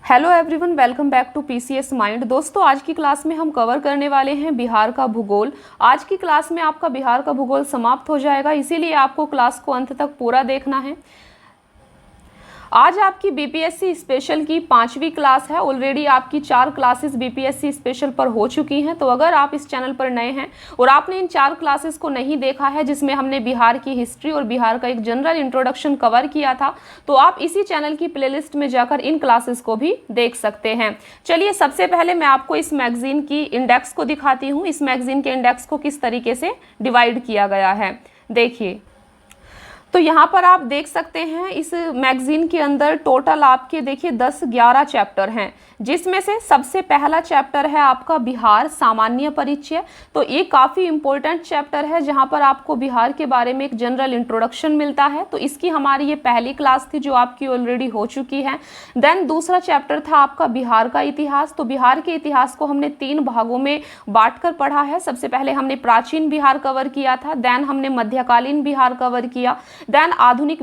Hello everyone, welcome back to PCS mind. दोस्तों, आज की क्लास में हम कवर करने वाले हैं बिहार का भूगोल। आज की क्लास में आपका बिहार का भूगोल समाप्त हो जाएगा, इसीलिए आपको क्लास को अंत तक पूरा देखना है। आज आपकी बीपीएससी स्पेशल की 5वीं क्लास है। ऑलरेडी आपकी 4 क्लासेस बीपीएससी स्पेशल पर हो चुकी हैं। तो अगर आप इस चैनल पर नए हैं और आपने इन 4 क्लासेस को नहीं देखा है, जिसमें हमने बिहार की हिस्ट्री और बिहार का एक जनरल इंट्रोडक्शन कवर किया था, तो आप इसी चैनल की प्लेलिस्ट में जाकर इन क्लासेस को भी देख सकते हैं। चलिए, सबसे पहले मैं आपको इस मैगजीन की इंडेक्स को दिखाती हूँ। इस मैगजीन के इंडेक्स को किस तरीके से डिवाइड किया गया है, देखिए। तो यहाँ पर आप देख सकते हैं, इस मैगजीन के अंदर टोटल आपके देखिए 10-11 चैप्टर हैं, जिसमें से सबसे पहला चैप्टर है आपका बिहार सामान्य परिचय। तो ये काफ़ी इंपॉर्टेंट चैप्टर है, जहाँ पर आपको बिहार के बारे में एक जनरल इंट्रोडक्शन मिलता है। तो इसकी हमारी ये पहली क्लास थी, जो आपकी ऑलरेडी हो चुकी है। देन दूसरा चैप्टर था आपका बिहार का इतिहास। तो बिहार के इतिहास को हमने 3 भागों में बांट कर पढ़ा है। सबसे पहले हमने प्राचीन बिहार कवर किया था, देन हमने मध्यकालीन बिहार कवर किया, देन आधुनिक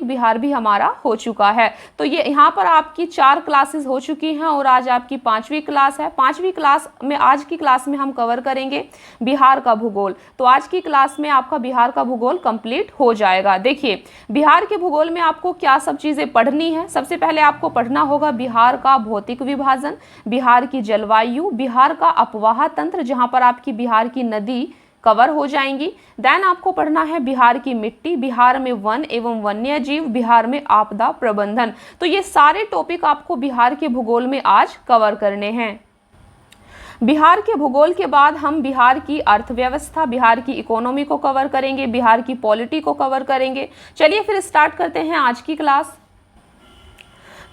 बिहार भी हमारा हो चुका है। तो ये यहाँ पर आपकी 4 क्लासेस हो चुकी हैं और आज आपकी 5वीं क्लास है। 5वीं क्लास में आज की क्लास में हम कवर करेंगे बिहार का भूगोल। तो आज की क्लास में आपका बिहार का भूगोल कंप्लीट हो जाएगा। देखिए, बिहार के भूगोल में आपको क्या सब चीज़ें पढ़नी है। सबसे पहले आपको पढ़ना होगा बिहार का भौतिक विभाजन, बिहार की जलवायु, बिहार का अपवाह तंत्र, जहाँ पर आपकी बिहार की नदी कवर हो जाएंगी। देन आपको पढ़ना है बिहार की मिट्टी, बिहार में वन एवं वन्य जीव, बिहार में आपदा प्रबंधन। तो ये सारे टॉपिक आपको बिहार के भूगोल में आज कवर करने हैं। बिहार के भूगोल के बाद हम बिहार की अर्थव्यवस्था, बिहार की इकोनॉमी को कवर करेंगे, बिहार की पॉलिटी को कवर करेंगे। चलिए फिर स्टार्ट करते हैं आज की क्लास।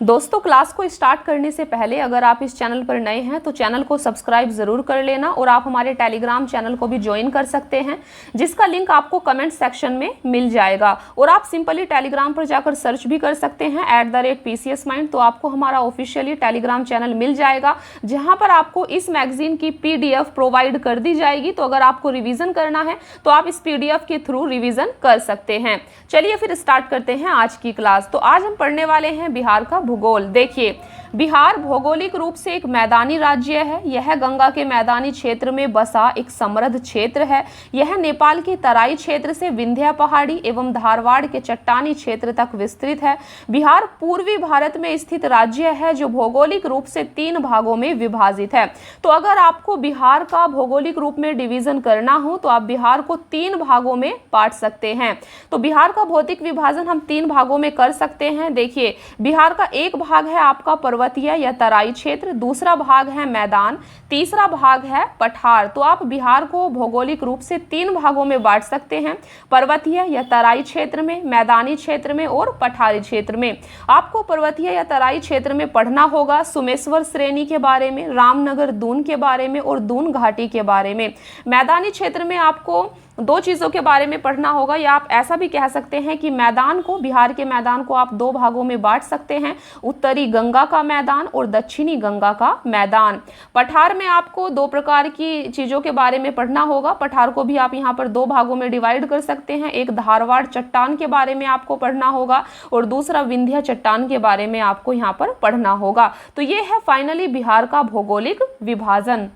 दोस्तों, क्लास को स्टार्ट करने से पहले अगर आप इस चैनल पर नए हैं तो चैनल को सब्सक्राइब जरूर कर लेना, और आप हमारे टेलीग्राम चैनल को भी ज्वाइन कर सकते हैं, जिसका लिंक आपको कमेंट सेक्शन में मिल जाएगा। और आप सिंपली टेलीग्राम पर जाकर सर्च भी कर सकते हैं @PCS Mind, तो आपको हमारा ऑफिशियली टेलीग्राम चैनल मिल जाएगा, जहां पर आपको इस मैगजीन की PDF प्रोवाइड कर दी जाएगी। तो अगर आपको रिविजन करना है तो आप इस PDF के थ्रू रिविजन कर सकते हैं। चलिए फिर स्टार्ट करते हैं आज की क्लास। तो आज हम पढ़ने वाले हैं बिहार का भूगोल। देखिए, बिहार भौगोलिक रूप से एक मैदानी राज्य है। यह गंगा के मैदानी क्षेत्र में बसा एक समृद्ध क्षेत्र है। यह नेपाल के तराई क्षेत्र से विंध्य पहाड़ी एवं धारवाड़ के चट्टानी क्षेत्र तक विस्तृत है। बिहार पूर्वी भारत में स्थित राज्य है, जो भौगोलिक रूप से 3 भागों में विभाजित है। तो अगर आपको बिहार का भौगोलिक रूप में डिवीजन करना हो तो आप बिहार को 3 भागों में बांट सकते हैं। तो बिहार का भौतिक विभाजन हम 3 भागों में कर सकते हैं। देखिए, बिहार का एक भाग है आपका पर्वतीय या तराई क्षेत्र, दूसरा भाग है मैदान, तीसरा भाग है पठार। तो आप बिहार को भौगोलिक रूप से 3 भागों में बांट सकते हैं, पर्वतीय या तराई क्षेत्र में, मैदानी क्षेत्र में और पठारी क्षेत्र में। आपको पर्वतीय या तराई क्षेत्र में पढ़ना होगा सुमेश्वर श्रेणी के बारे में, रामनगर दून के बारे में और दून घाटी के बारे में। मैदानी क्षेत्र में आपको 2 चीज़ों के बारे में पढ़ना होगा, या आप ऐसा भी कह सकते हैं कि मैदान को, बिहार के मैदान को आप 2 भागों में बांट सकते हैं, उत्तरी गंगा का मैदान और दक्षिणी गंगा का मैदान। पठार में आपको 2 प्रकार की चीज़ों के बारे में पढ़ना होगा। पठार को भी आप यहाँ पर 2 भागों में डिवाइड कर सकते हैं। एक धारवाड़ चट्टान के बारे में आपको पढ़ना होगा और दूसरा विंध्य चट्टान के बारे में आपको यहाँ पर पढ़ना होगा। तो ये है फाइनली बिहार का भौगोलिक विभाजन।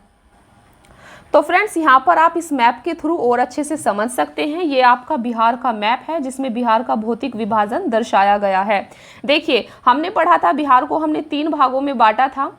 तो फ्रेंड्स, यहाँ पर आप इस मैप के थ्रू और अच्छे से समझ सकते हैं। ये आपका बिहार का मैप है, जिसमें बिहार का भौतिक विभाजन दर्शाया गया है। देखिए, हमने पढ़ा था बिहार को हमने 3 भागों में बांटा था।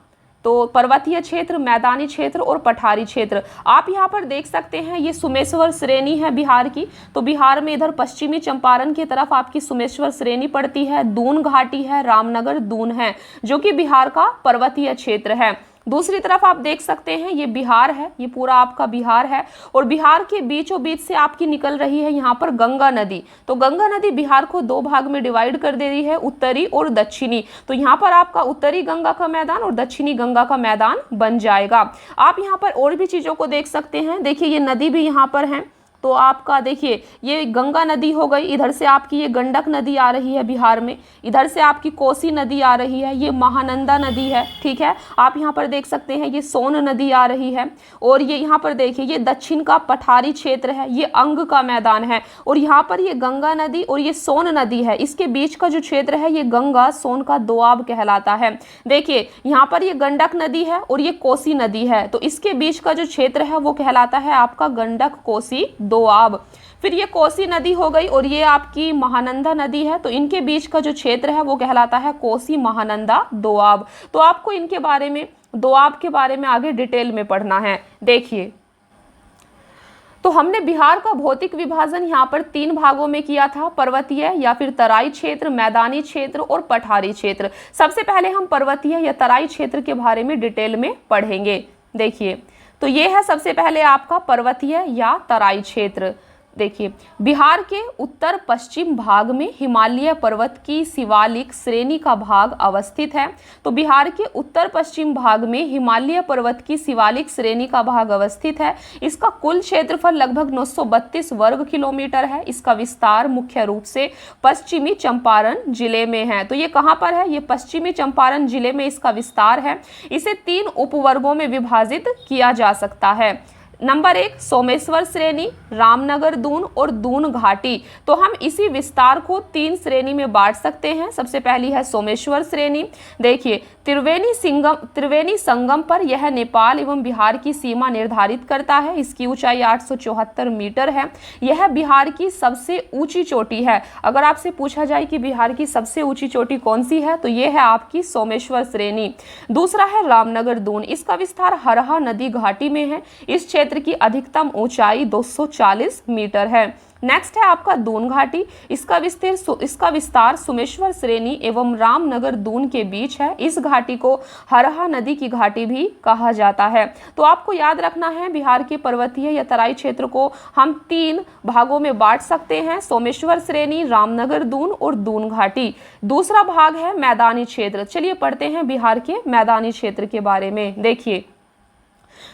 तो पर्वतीय क्षेत्र, मैदानी क्षेत्र और पठारी क्षेत्र। आप यहाँ पर देख सकते हैं, ये सुमेश्वर श्रेणी है बिहार की। तो बिहार में इधर पश्चिमी चंपारण की तरफ आपकी सुमेश्वर श्रेणी पड़ती है, दून घाटी है, रामनगर दून है, जो कि बिहार का पर्वतीय क्षेत्र है। दूसरी तरफ आप देख सकते हैं, ये बिहार है, ये पूरा आपका बिहार है, और बिहार के बीचों बीच से आपकी निकल रही है यहाँ पर गंगा नदी। तो गंगा नदी बिहार को 2 भाग में डिवाइड कर दे रही है, उत्तरी और दक्षिणी। तो यहाँ पर आपका उत्तरी गंगा का मैदान और दक्षिणी गंगा का मैदान बन जाएगा। आप यहाँ पर और भी चीजों को देख सकते हैं। देखिए, ये नदी भी यहाँ पर है, तो आपका देखिए ये गंगा नदी हो गई, इधर से आपकी ये गंडक नदी आ रही है बिहार में, इधर से आपकी कोसी नदी आ रही है, ये महानंदा नदी है, ठीक है। आप यहाँ पर देख सकते हैं ये सोन नदी आ रही है, और ये यहाँ पर देखिए ये दक्षिण का पठारी क्षेत्र है, ये अंग का मैदान है, और यहाँ पर ये गंगा नदी और ये सोन नदी है, इसके बीच का जो क्षेत्र है ये गंगा सोन का दोआब कहलाता है। देखिए यहाँ पर ये गंडक नदी है और ये कोसी नदी है, तो इसके बीच का जो क्षेत्र है वो कहलाता है आपका गंडक कोसी दोआब। फिर ये कोसी नदी हो गई और ये आपकी महानंदा नदी है, तो इनके बीच का जो क्षेत्र है वो कहलाता है कोसी महानंदा दोआब। तो आपको इनके बारे में, दोआब के बारे में आगे डिटेल में पढ़ना है। देखिए तो हमने बिहार का भौतिक विभाजन यहाँ पर 3 भागों में किया था, पर्वतीय या फिर तराई क्षेत्र, मैदानी क्षेत्र और पठारी क्षेत्र। सबसे पहले हम पर्वतीय या तराई क्षेत्र के बारे में डिटेल में पढ़ेंगे। देखिए तो ये है सबसे पहले आपका पर्वतीय या तराई क्षेत्र। देखिए बिहार के उत्तर पश्चिम भाग में हिमालय पर्वत की शिवालिक श्रेणी का भाग अवस्थित है। तो बिहार के उत्तर पश्चिम भाग में हिमालय पर्वत की शिवालिक श्रेणी का भाग अवस्थित है। इसका कुल क्षेत्रफल लगभग 932 वर्ग किलोमीटर है। इसका विस्तार मुख्य रूप से पश्चिमी चंपारण जिले में है। तो ये कहाँ पर है? ये पश्चिमी चंपारण जिले में इसका विस्तार है। इसे 3 उपवर्गों में विभाजित किया जा सकता है। नंबर 1 सोमेश्वर श्रेणी, रामनगर दून और दून घाटी। तो हम इसी विस्तार को 3 श्रेणी में बांट सकते हैं। सबसे पहली है सोमेश्वर श्रेणी। देखिए त्रिवेणी संगम पर यह नेपाल एवं बिहार की सीमा निर्धारित करता है। इसकी ऊंचाई 874 मीटर है। यह बिहार की सबसे ऊंची चोटी है। अगर आपसे पूछा जाए कि बिहार की सबसे ऊंची चोटी कौन सी है, तो यह है आपकी सोमेश्वर श्रेणी। दूसरा है रामनगर दून। इसका विस्तार हरहा नदी घाटी में है। इस क्षेत्र की अधिकतम ऊंचाई 240 मीटर है। नेक्स्ट है आपका दून घाटी। इसका विस्तार सोमेश्वर श्रेणी एवं रामनगर दून के बीच है। इस घाटी को हरहा नदी की घाटी भी कहा जाता है। तो आपको याद रखना है बिहार के पर्वतीय या तराई क्षेत्र को हम 3 भागों में बांट सकते हैं, सोमेश्वर श्रेणी, रामनगर दून और दून घाटी। दूसरा भाग है मैदानी क्षेत्र। चलिए पढ़ते हैं बिहार के मैदानी क्षेत्र के बारे में। देखिए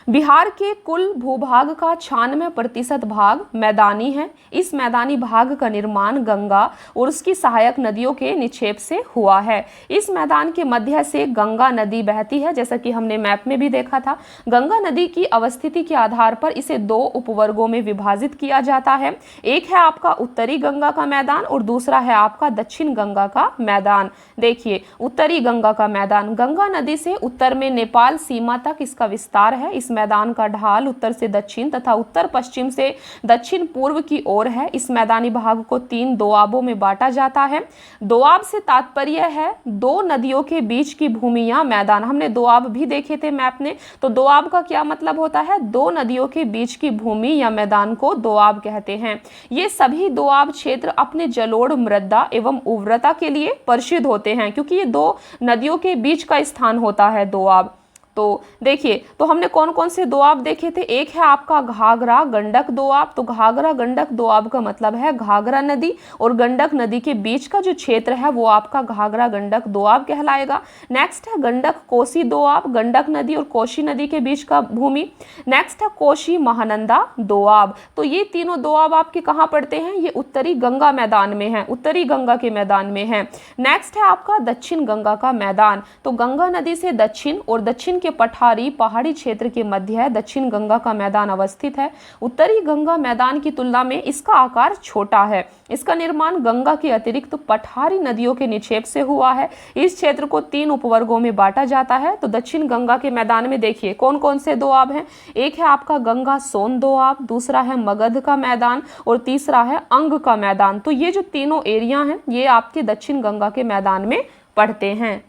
बिहार के कुल भूभाग का 96% भाग मैदानी है। इस मैदानी भाग का निर्माण गंगा और उसकी सहायक नदियों के निक्षेप से हुआ है। इस मैदान के मध्य से गंगा नदी बहती है, जैसा कि हमने मैप में भी देखा था। गंगा नदी की अवस्थिति के आधार पर इसे 2 उपवर्गों में विभाजित किया जाता है। एक है आपका उत्तरी गंगा का मैदान और दूसरा है आपका दक्षिण गंगा का मैदान। देखिए उत्तरी गंगा का मैदान गंगा नदी से उत्तर में नेपाल सीमा तक इसका विस्तार है। इस मैदान का ढाल उत्तर से दक्षिण तथा उत्तर पश्चिम से दक्षिण पूर्व की ओर है। इस मैदानी भाग को 3 दोआबों में बांटा जाता है। दोआब से तात्पर्य है 2 नदियों के बीच की भूमि या मैदान। हमने दोआब भी देखे थे मैप में। तो दोआब का क्या मतलब होता है? 2 नदियों के बीच की भूमि या मैदान को दोआब कहते हैं। ये सभी दोआब क्षेत्र अपने जलोढ़ मृदा एवं उर्वरता के लिए प्रसिद्ध होते हैं, क्योंकि ये 2 नदियों के बीच का स्थान होता है दोआब। तो देखिए तो हमने कौन कौन से दोआब देखे थे। एक है आपका घाघरा गंडक दोआब। तो घाघरा गंडक दोआब का मतलब है घाघरा नदी और गंडक नदी के बीच का जो क्षेत्र है वो आपका घाघरा गंडक दोआब कहलाएगा। नेक्स्ट है गंडक कोसी दोआब, गंडक नदी और कोसी नदी के बीच का भूमि। नेक्स्ट है कोसी महानंदा दोआब। तो ये तीनों दोआब आपके कहाँ पड़ते हैं? ये उत्तरी गंगा मैदान में है, उत्तरी गंगा के मैदान में है। नेक्स्ट है आपका दक्षिण गंगा का मैदान। तो गंगा नदी से दक्षिण और दक्षिण के पठारी पहाड़ी क्षेत्र के मध्य दक्षिण गंगा का मैदान अवस्थित है। उत्तरी गंगा मैदान की तुलना में इसका आकार छोटा है। इसका निर्माण गंगा के अतिरिक्त पठारी नदियों के निक्षेप से हुआ है। इस क्षेत्र को 3 उपवर्गों में बांटा जाता है। तो दक्षिण गंगा के मैदान में देखिए कौन कौन से दोआब हैं। एक है आपका गंगा सोन दोआब, दूसरा है मगध का मैदान और तीसरा है अंग का मैदान। तो ये जो तीनों एरिया हैं ये आपके दक्षिण गंगा के मैदान में पड़ते हैं।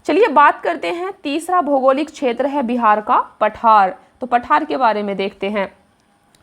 चलिए बात करते हैं तीसरा भौगोलिक क्षेत्र है बिहार का पठार। तो पठार के बारे में देखते हैं।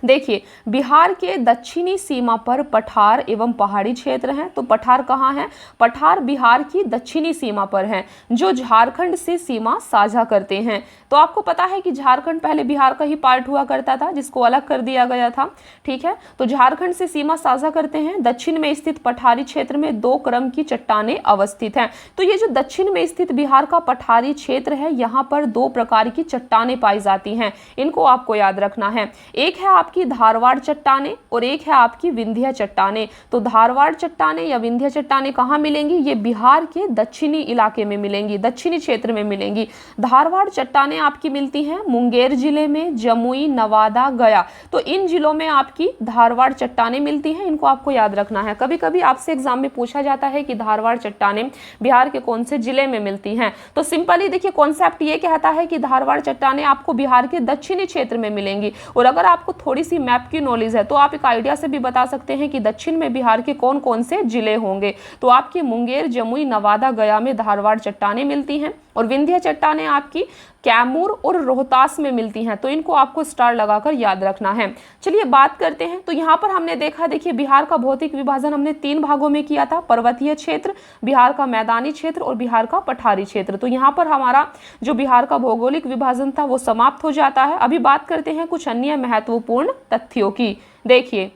देखिए बिहार के दक्षिणी सीमा पर पठार एवं पहाड़ी क्षेत्र हैं। तो पठार कहाँ है? पठार बिहार की दक्षिणी सीमा पर हैं, जो झारखंड से सीमा साझा करते हैं। तो आपको पता है कि झारखंड पहले बिहार का ही पार्ट हुआ करता था, जिसको अलग कर दिया गया था। ठीक है, तो झारखंड से सीमा साझा करते हैं। दक्षिण में स्थित पठारी क्षेत्र में 2 क्रम की चट्टानें अवस्थित हैं। तो ये जो दक्षिण में स्थित बिहार का पठारी क्षेत्र है, यहाँ पर 2 प्रकार की चट्टानें पाई जाती हैं। इनको आपको याद रखना है। एक है आपकी धारवाड़ चट्टाने और एक है आपकी विंध्य चट्टाने। तो धारवाड़ चट्टाने या विंध्य चट्टाने कहाँ मिलेंगी? ये बिहार के दक्षिणी इलाके में मिलेंगी, दक्षिणी क्षेत्र में मिलेंगी। धारवाड़ चट्टाने आपकी मिलती हैं मुंगेर जिले में, जमुई, नवादा, गया। तो इन जिलों में आपकी धारवाड़ चट्टाने मिलती हैं, इनको आपको याद रखना है। कभी कभी आपसे एग्जाम में पूछा जाता है कि धारवाड़ चट्टाने बिहार के कौन से जिले में मिलती हैं। तो सिंपली देखिए कॉन्सेप्ट ये कहता है कि धारवाड़ चट्टाने आपको बिहार के दक्षिणी क्षेत्र में मिलेंगी। और अगर आपको थोड़ी सी मैप की नॉलेज है तो आप एक आइडिया से भी बता सकते हैं कि दक्षिण में बिहार के कौन कौन से जिले होंगे। तो आपके मुंगेर, जमुई, नवादा, गया में धारवाड़ चट्टाने मिलती हैं। और विंध्य चट्टाने आपकी कैमूर और रोहतास में मिलती हैं। तो इनको आपको स्टार लगाकर याद रखना है। चलिए बात करते हैं। तो यहाँ पर हमने देखा, देखिए बिहार का भौतिक विभाजन हमने 3 भागों में किया था, पर्वतीय क्षेत्र, बिहार का मैदानी क्षेत्र और बिहार का पठारी क्षेत्र। तो यहाँ पर हमारा जो बिहार का भौगोलिक विभाजन था वो समाप्त हो जाता है। अभी बात करते हैं कुछ अन्य महत्वपूर्ण तथ्यों की। देखिए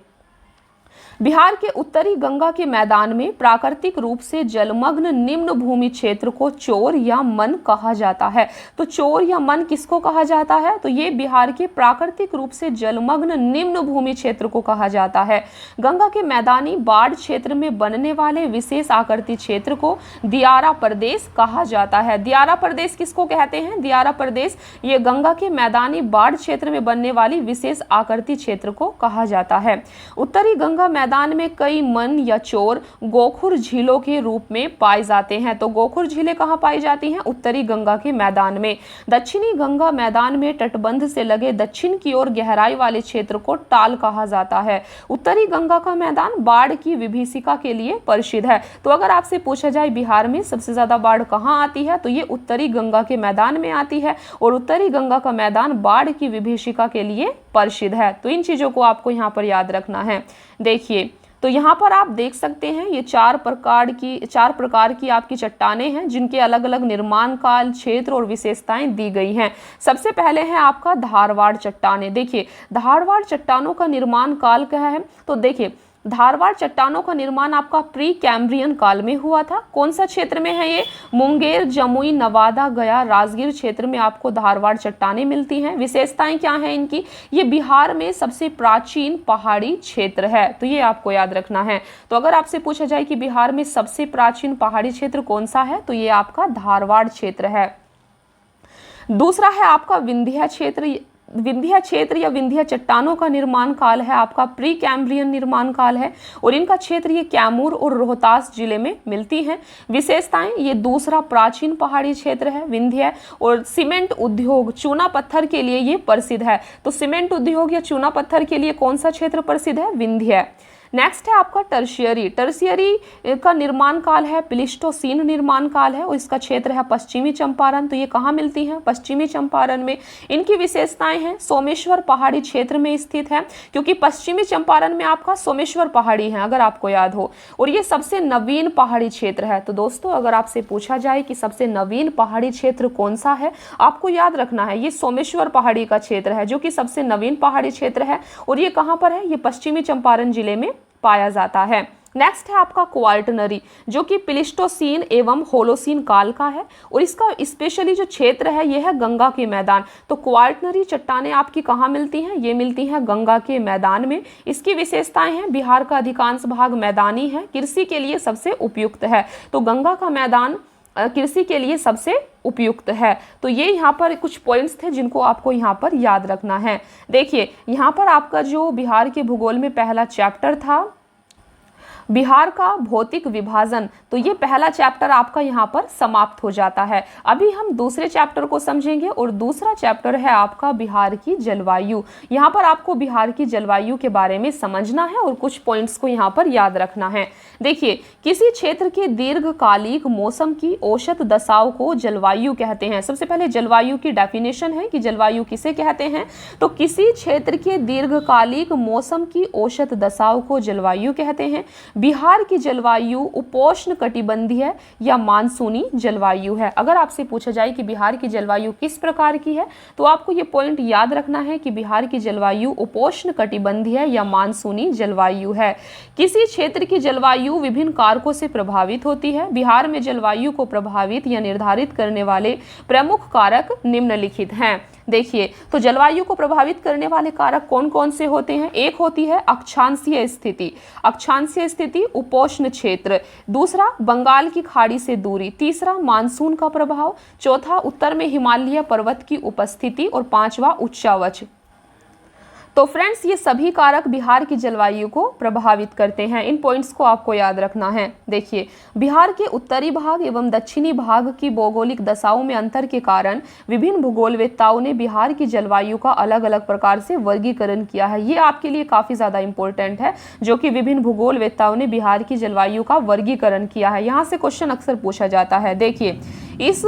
बिहार के उत्तरी गंगा के मैदान में प्राकृतिक रूप से जलमग्न निम्न भूमि क्षेत्र को चोर या मन कहा जाता है। तो चोर या मन किसको कहा जाता है? तो ये बिहार के प्राकृतिक रूप से जलमग्न निम्न भूमि क्षेत्र को कहा जाता है। गंगा के मैदानी बाढ़ क्षेत्र में बनने वाले विशेष आकृति क्षेत्र को दियारा प्रदेश कहा जाता है। दियारा प्रदेश किसको कहते हैं? दियारा प्रदेश ये गंगा के मैदानी बाढ़ क्षेत्र में बनने वाली विशेष आकृति क्षेत्र को कहा जाता है। उत्तरी गंगा मैदान में कई मन या चोर गोखुर झीलों के रूप में पाए जाते हैं। तो गोखुर झीलें कहाँ पाई जाती हैं? उत्तरी गंगा के मैदान में। दक्षिणी गंगा मैदान में तटबंध से लगे दक्षिण की ओर गहराई वाले क्षेत्र को टाल कहा जाता है। उत्तरी गंगा का मैदान बाढ़ की विभीषिका के लिए प्रसिद्ध है। तो अगर आपसे पूछा जाए बिहार में सबसे ज्यादा बाढ़ कहाँ आती है, तो ये उत्तरी गंगा के मैदान में आती है। और उत्तरी गंगा का मैदान बाढ़ की विभीषिका के लिए प्रसिद्ध है। तो इन चीजों को आपको यहाँ पर याद रखना है। देखिए तो यहाँ पर आप देख सकते हैं ये 4 प्रकार की आपकी चट्टानें हैं जिनके अलग अलग निर्माण काल, क्षेत्र और विशेषताएं दी गई हैं। सबसे पहले है आपका धारवाड़ चट्टानें। देखिए धारवाड़ चट्टानों का निर्माण काल क्या है? तो देखिए धारवाड़ चट्टानों का निर्माण आपका प्री कैम्ब्रियन काल में हुआ था। कौन सा क्षेत्र में है ये? मुंगेर, जमुई, नवादा, गया, राजगीर क्षेत्र में आपको धारवाड़ चट्टानें मिलती हैं। विशेषताएं क्या हैं इनकी? ये बिहार में सबसे प्राचीन पहाड़ी क्षेत्र है। तो ये आपको याद रखना है। तो अगर आपसे पूछा जाए कि बिहार में सबसे प्राचीन पहाड़ी क्षेत्र कौन सा है, तो ये आपका धारवाड़ क्षेत्र है। दूसरा है आपका विंध्य क्षेत्र। विंध्य क्षेत्र या विंध्य चट्टानों का निर्माण काल है आपका प्री कैम्ब्रियन निर्माण काल है। और इनका क्षेत्र ये कैमूर और रोहतास जिले में मिलती हैं। विशेषताएं ये दूसरा प्राचीन पहाड़ी क्षेत्र है विंध्य। और सीमेंट उद्योग, चूना पत्थर के लिए ये प्रसिद्ध है। तो सीमेंट उद्योग या चूना पत्थर के लिए कौन सा क्षेत्र प्रसिद्ध है? विंध्य। नेक्स्ट है आपका टर्शियरी। टर्शियरी का निर्माण काल है प्लीस्टोसीन निर्माण काल है और इसका क्षेत्र है पश्चिमी चंपारण। तो ये कहाँ मिलती हैं? पश्चिमी चंपारण में। इनकी विशेषताएं हैं सोमेश्वर पहाड़ी क्षेत्र में स्थित है, क्योंकि पश्चिमी चंपारण में आपका सोमेश्वर पहाड़ी है अगर आपको याद हो। और ये सबसे नवीन पहाड़ी क्षेत्र है। तो दोस्तों अगर आपसे पूछा जाए कि सबसे नवीन पहाड़ी क्षेत्र कौन सा है, आपको याद रखना है ये सोमेश्वर पहाड़ी का क्षेत्र है जो कि सबसे नवीन पहाड़ी क्षेत्र है। और ये कहाँ पर है? ये पश्चिमी चंपारण जिले में पाया जाता है। नेक्स्ट है आपका क्वार्टनरी जो कि प्लीस्टोसीन एवं होलोसीन काल का है। और इसका स्पेशली जो क्षेत्र है यह है गंगा के मैदान। तो क्वार्टनरी चट्टानें आपकी कहाँ मिलती हैं? ये मिलती हैं गंगा के मैदान में। इसकी विशेषताएं हैं बिहार का अधिकांश भाग मैदानी है, कृषि के लिए सबसे उपयुक्त है। तो गंगा का मैदान कृषि के लिए सबसे उपयुक्त है। तो ये यहाँ पर कुछ पॉइंट्स थे जिनको आपको यहाँ पर याद रखना है। देखिए यहाँ पर आपका जो बिहार के भूगोल में पहला चैप्टर था बिहार का भौतिक विभाजन, तो ये पहला चैप्टर आपका यहाँ पर समाप्त हो जाता है। अभी हम दूसरे चैप्टर को समझेंगे और दूसरा चैप्टर है आपका बिहार की जलवायु। यहाँ पर आपको बिहार की जलवायु के बारे में समझना है और कुछ पॉइंट्स को यहाँ पर याद रखना है। देखिए किसी क्षेत्र के दीर्घकालिक मौसम की औसत दशाओं को जलवायु कहते हैं। सबसे पहले जलवायु की डेफिनेशन है कि जलवायु किसे कहते हैं। तो किसी क्षेत्र के दीर्घकालिक मौसम की औसत दशाओं को जलवायु कहते हैं। बिहार की जलवायु उपोष्ण कटिबंधीय या मानसूनी जलवायु है। अगर आपसे पूछा जाए कि बिहार की जलवायु किस प्रकार की है तो आपको ये पॉइंट याद रखना है कि बिहार की जलवायु उपोष्ण कटिबंधीय या मानसूनी जलवायु है। किसी क्षेत्र की जलवायु विभिन्न कारकों से प्रभावित होती है। बिहार में जलवायु को प्रभावित या निर्धारित करने वाले प्रमुख कारक निम्नलिखित हैं। देखिए, तो जलवायु को प्रभावित करने वाले कारक कौन कौन से होते हैं? एक होती है अक्षांशीय स्थिति, अक्षांशीय स्थिति उपोष्ण क्षेत्र, दूसरा बंगाल की खाड़ी से दूरी, तीसरा मानसून का प्रभाव, चौथा उत्तर में हिमालय पर्वत की उपस्थिति और पांचवा उच्चावच। तो फ्रेंड्स, ये सभी कारक बिहार की जलवायु को प्रभावित करते हैं। इन पॉइंट्स को आपको याद रखना है। देखिए, बिहार के उत्तरी भाग एवं दक्षिणी भाग की भौगोलिक दशाओं में अंतर के कारण विभिन्न भूगोलवेत्ताओं ने बिहार की जलवायु का अलग अलग प्रकार से वर्गीकरण किया है। ये आपके लिए काफी ज्यादा इंपॉर्टेंट है, जो कि विभिन्न भूगोलवेत्ताओं ने बिहार की जलवायु का वर्गीकरण किया है। यहाँ से क्वेश्चन अक्सर पूछा जाता है। देखिए, इस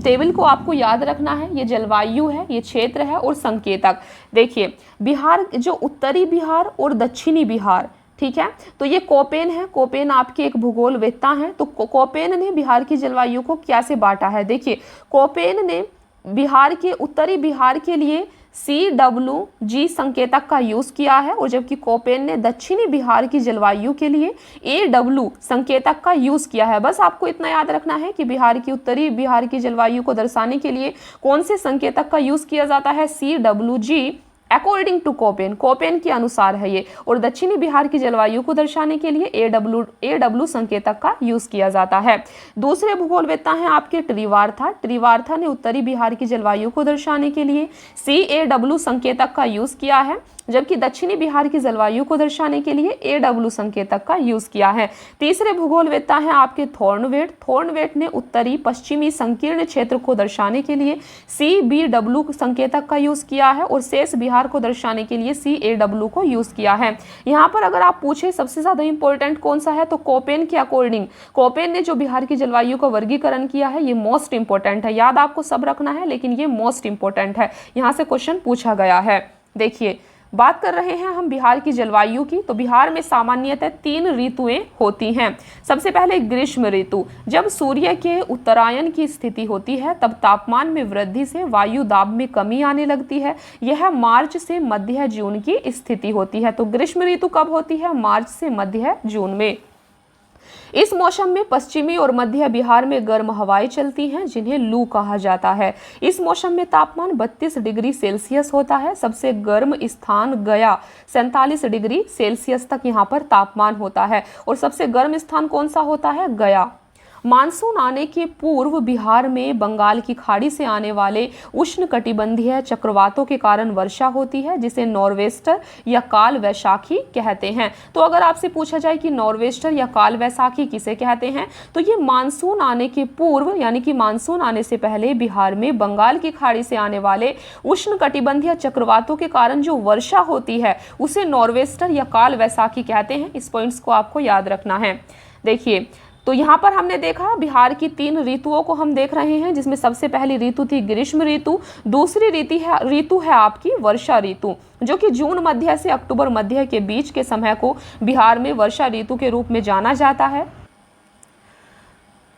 टेबल को आपको याद रखना है। ये जलवायु है, ये क्षेत्र है और संकेतक। देखिए, बिहार, जो उत्तरी बिहार और दक्षिणी बिहार, ठीक है, तो ये कोपेन है। कोपेन आपके एक भूगोलवेत्ता हैं। तो कोपेन ने बिहार की जलवायु को कैसे बांटा है? देखिए, कोपेन ने बिहार के उत्तरी बिहार के लिए CWG संकेतक का यूज किया है, और जबकि कोपेन ने दक्षिणी बिहार की जलवायु के लिए AW संकेतक का यूज किया है। बस आपको इतना याद रखना है कि बिहार की उत्तरी बिहार की जलवायु को दर्शाने के लिए कौन से संकेतक का यूज किया जाता है? CWG according to Koppen, Koppen के अनुसार है ये। और दक्षिणी बिहार की जलवायु को दर्शाने के लिए AW संकेतक का यूज किया जाता है। दूसरे भूगोलवेत्ता हैं आपके ट्रिवार्था। ट्रिवार्था ने उत्तरी बिहार की जलवायु को दर्शाने के लिए CAW संकेतक का यूज किया है, जबकि दक्षिणी बिहार की जलवायु को दर्शाने के लिए AW संकेतक का यूज किया है। तीसरे भूगोलवेत्ता हैं आपके थॉर्नवेट। थॉर्नवेट ने उत्तरी पश्चिमी संकीर्ण क्षेत्र को दर्शाने के लिए CBW संकेतक का यूज किया है, और शेष बिहार को दर्शाने के लिए CAW को यूज किया है। यहाँ पर अगर आप पूछे सबसे ज्यादा इंपॉर्टेंट कौन सा है, तो कोपेन के अकॉर्डिंग, कोपेन ने जो बिहार की जलवायु का वर्गीकरण किया है, ये मोस्ट इंपॉर्टेंट है। याद आपको सब रखना है, लेकिन ये मोस्ट इंपॉर्टेंट है, यहाँ से क्वेश्चन पूछा गया है। देखिए, बात कर रहे हैं हम बिहार की जलवायु की। तो बिहार में सामान्यतः 3 ऋतुएं होती हैं। सबसे पहले ग्रीष्म ऋतु, जब सूर्य के उत्तरायण की स्थिति होती है तब तापमान में वृद्धि से वायु दाब में कमी आने लगती है। यह मार्च से मध्य जून की स्थिति होती है। तो ग्रीष्म ऋतु कब होती है? मार्च से मध्य जून में। इस मौसम में पश्चिमी और मध्य बिहार में गर्म हवाएं चलती हैं, जिन्हें लू कहा जाता है। इस मौसम में तापमान 32 डिग्री सेल्सियस होता है। सबसे गर्म स्थान गया, 47 डिग्री सेल्सियस तक यहाँ पर तापमान होता है। और सबसे गर्म स्थान कौन सा होता है? गया। मानसून आने के पूर्व बिहार में बंगाल की खाड़ी से आने वाले उष्णकटिबंधीय चक्रवातों के कारण वर्षा होती है, जिसे नॉर्वेस्टर या काल वैशाखी कहते हैं। तो अगर आपसे पूछा जाए कि नॉर्वेस्टर या काल वैशाखी किसे कहते हैं, तो ये मानसून आने के पूर्व, यानी कि मानसून आने से पहले बिहार में बंगाल की खाड़ी से आने वाले उष्णकटिबंधीय चक्रवातों के कारण जो वर्षा होती है, उसे नॉर्वेस्टर या काल वैशाखी कहते हैं। इस पॉइंट्स को आपको याद रखना है। देखिए, तो यहाँ पर हमने देखा बिहार की 3 ऋतुओं को हम देख रहे हैं, जिसमें सबसे पहली ऋतु थी ग्रीष्म ऋतु। दूसरी ऋतु है आपकी वर्षा ऋतु, जो कि जून मध्य से अक्टूबर मध्य के बीच के समय को बिहार में वर्षा ऋतु के रूप में जाना जाता है।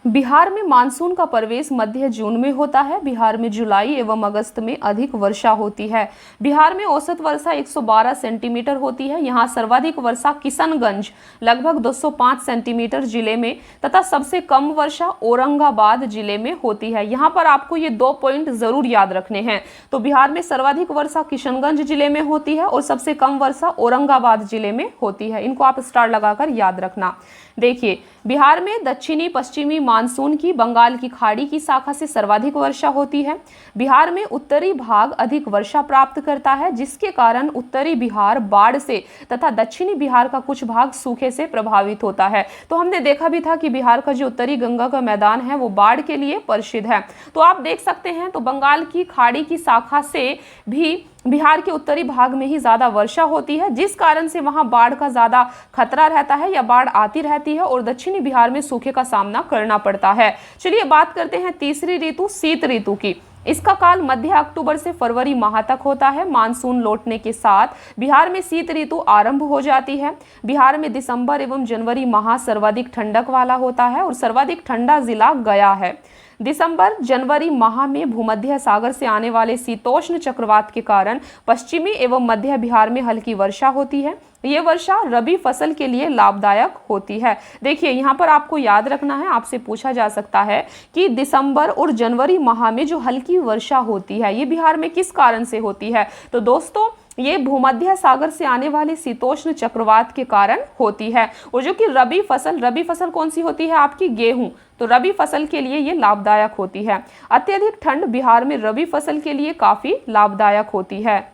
बिहार में मानसून का प्रवेश मध्य जून में होता है। बिहार में जुलाई एवं अगस्त में अधिक वर्षा होती है। बिहार में औसत वर्षा 112 सेंटीमीटर होती है। यहाँ सर्वाधिक वर्षा किशनगंज लगभग 205 सेंटीमीटर जिले में तथा सबसे कम वर्षा औरंगाबाद जिले में होती है। यहाँ पर आपको ये 2 पॉइंट जरूर याद रखने हैं। तो बिहार में सर्वाधिक वर्षा किशनगंज जिले में होती है और सबसे कम वर्षा औरंगाबाद जिले में होती है। इनको आप स्टार लगाकर याद रखना। देखिए, बिहार में दक्षिणी पश्चिमी मानसून की बंगाल की खाड़ी की शाखा से सर्वाधिक वर्षा होती है। बिहार में उत्तरी भाग अधिक वर्षा प्राप्त करता है, जिसके कारण उत्तरी बिहार बाढ़ से तथा दक्षिणी बिहार का कुछ भाग सूखे से प्रभावित होता है। तो हमने देखा भी था कि बिहार का जो उत्तरी गंगा का मैदान है वो बाढ़ के लिए प्रसिद्ध है। तो आप देख सकते हैं, तो बंगाल की खाड़ी की शाखा से भी बिहार के उत्तरी भाग में ही ज़्यादा वर्षा होती है, जिस कारण से वहाँ बाढ़ का ज़्यादा खतरा रहता है या बाढ़ आती रहती है और दक्षिणी बिहार में सूखे का सामना करना पड़ता है। चलिए बात करते हैं तीसरी ऋतु शीत ऋतु की। इसका काल मध्य अक्टूबर से फरवरी माह तक होता है। मानसून लौटने के साथ बिहार में शीत ऋतु आरंभ हो जाती है। बिहार में दिसंबर एवं जनवरी माह सर्वाधिक ठंडक वाला होता है और सर्वाधिक ठंडा जिला गया है। दिसंबर जनवरी माह में भूमध्य सागर से आने वाले शीतोष्ण चक्रवात के कारण पश्चिमी एवं मध्य बिहार में हल्की वर्षा होती है। ये वर्षा रबी फसल के लिए लाभदायक होती है। देखिए यहाँ पर आपको याद रखना है, आपसे पूछा जा सकता है कि दिसंबर और जनवरी माह में जो हल्की वर्षा होती है ये बिहार में किस कारण से होती है। तो दोस्तों ये भूमध्य सागर से आने वाले शीतोष्ण चक्रवात के कारण होती है। और जो कि रबी फसल कौन सी होती है आपकी, गेहूं, तो रबी फसल के लिए ये लाभदायक होती है। अत्यधिक ठंड बिहार में रबी फसल के लिए काफी लाभदायक होती है।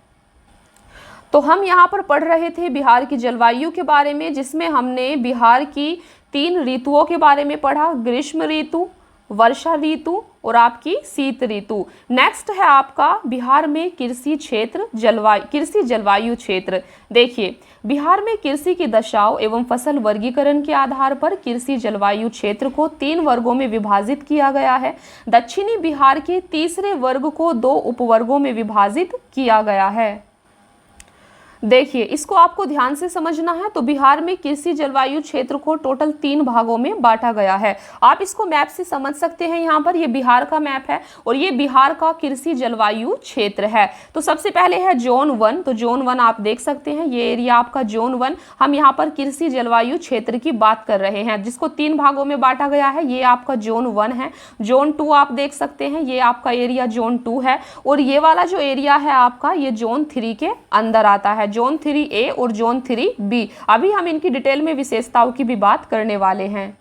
तो हम यहाँ पर पढ़ रहे थे बिहार की जलवायु के बारे में, जिसमें हमने बिहार की 3 ऋतुओं के बारे में पढ़ा, ग्रीष्म ऋतु, वर्षा ऋतु और आपकी शीत ऋतु। नेक्स्ट है आपका बिहार में कृषि क्षेत्र कृषि जलवायु क्षेत्र। देखिए बिहार में कृषि की दशाओं एवं फसल वर्गीकरण के आधार पर कृषि जलवायु क्षेत्र को 3 वर्गों में विभाजित किया गया है। दक्षिणी बिहार के तीसरे वर्ग को 2 उपवर्गों में विभाजित किया गया है। देखिए इसको आपको ध्यान से समझना है। तो बिहार में कृषि जलवायु क्षेत्र को टोटल 3 भागों में बांटा गया है। आप इसको मैप से समझ सकते हैं। यहाँ पर ये बिहार का मैप है और ये बिहार का कृषि जलवायु क्षेत्र है। तो सबसे पहले है जोन 1। तो जोन 1 आप देख सकते हैं, ये एरिया आपका जोन 1। हम यहाँ पर कृषि जलवायु क्षेत्र की बात कर रहे हैं, जिसको 3 भागों में बांटा गया है। ये आपका जोन 1 है। जोन 2 आप देख सकते हैं, ये आपका एरिया जोन 2 है। और ये वाला जो एरिया है आपका, ये जोन 3 के अंदर आता है, जोन 3A और जोन 3B। अभी हम इनकी डिटेल में विशेषताओं की भी बात करने वाले हैं।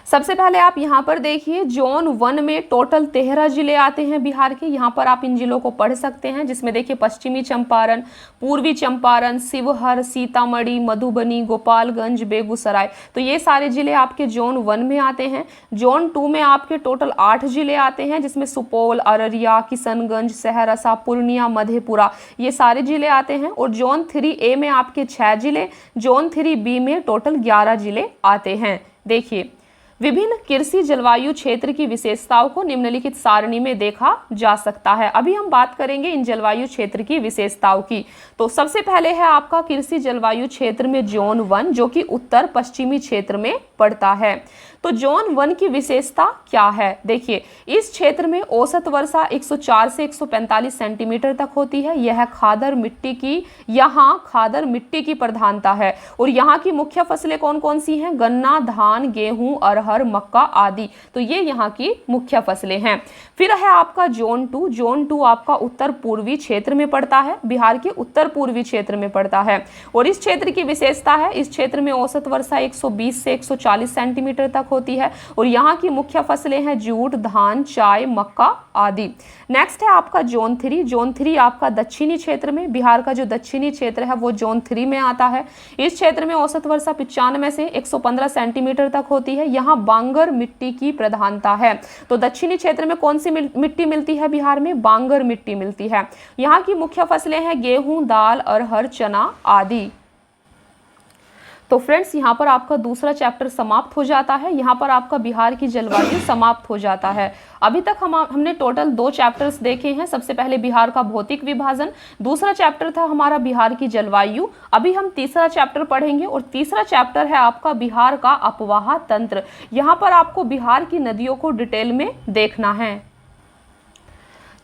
सबसे पहले आप यहाँ पर देखिए जोन 1 में टोटल 13 जिले आते हैं बिहार के। यहाँ पर आप इन जिलों को पढ़ सकते हैं, जिसमें देखिए पश्चिमी चंपारण, पूर्वी चंपारण, शिवहर, सीतामढ़ी, मधुबनी, गोपालगंज, बेगूसराय। तो ये सारे जिले आपके जोन 1 में आते हैं। जोन 2 में आपके टोटल 8 जिले आते हैं, जिसमें सुपौल, अररिया, किशनगंज, सहरसा, पूर्णिया, मधेपुरा, ये सारे जिले आते हैं। और जोन 3A में आपके 6 जिले, जोन 3B में टोटल 11 जिले आते हैं। देखिए विभिन्न कृषि जलवायु क्षेत्र की विशेषताओं को निम्नलिखित सारणी में देखा जा सकता है। अभी हम बात करेंगे इन जलवायु क्षेत्र की विशेषताओं की। तो सबसे पहले है आपका कृषि जलवायु क्षेत्र में जोन 1, जो कि उत्तर पश्चिमी क्षेत्र में पड़ता है। तो जोन 1 की विशेषता क्या है, देखिए इस क्षेत्र में औसत वर्षा 104 से 145 सेंटीमीटर तक होती है। यह खादर मिट्टी की प्रधानता है। और यहाँ की मुख्य फसलें कौन कौन सी हैं, गन्ना, धान, गेहूं, अरहर, मक्का आदि। तो ये यहाँ की मुख्य फसलें हैं। फिर है आपका जोन 2। जोन 2 आपका उत्तर पूर्वी क्षेत्र में पड़ता है, बिहार के उत्तर पूर्वी क्षेत्र में पड़ता है। और इस क्षेत्र की विशेषता है, इस क्षेत्र में औसत वर्षा 120 से 140 सेंटीमीटर तक होती है। और यहाँ की मुख्य फसलें हैं जूट, धान, चाय, मक्का आदि। नेक्स्ट है आपका जोन 3। जोन 3 आपका दक्षिणी क्षेत्र में, बिहार का जो दक्षिणी क्षेत्र है वो जोन 3 में आता है। इस क्षेत्र में औसत वर्षा 95 से 115 सेंटीमीटर तक होती है। यहाँ बांगर मिट्टी की प्रधानता है। तो दक्षिणी क्षेत्र में कौन सी मिट्टी मिलती है बिहार में, बांगर मिट्टी मिलती है। यहाँ की मुख्य फसलें हैं गेहूं, दाल, अरहर, चना आदि। तो फ्रेंड्स यहाँ पर आपका दूसरा चैप्टर समाप्त हो जाता है। यहाँ पर आपका बिहार की जलवायु समाप्त हो जाता है। अभी तक हमने टोटल 2 चैप्टर्स देखे हैं। सबसे पहले बिहार का भौतिक विभाजन, दूसरा चैप्टर था हमारा बिहार की जलवायु। अभी हम तीसरा चैप्टर पढ़ेंगे और तीसरा चैप्टर है आपका बिहार का अपवाह तंत्र। यहाँ पर आपको बिहार की नदियों को डिटेल में देखना है।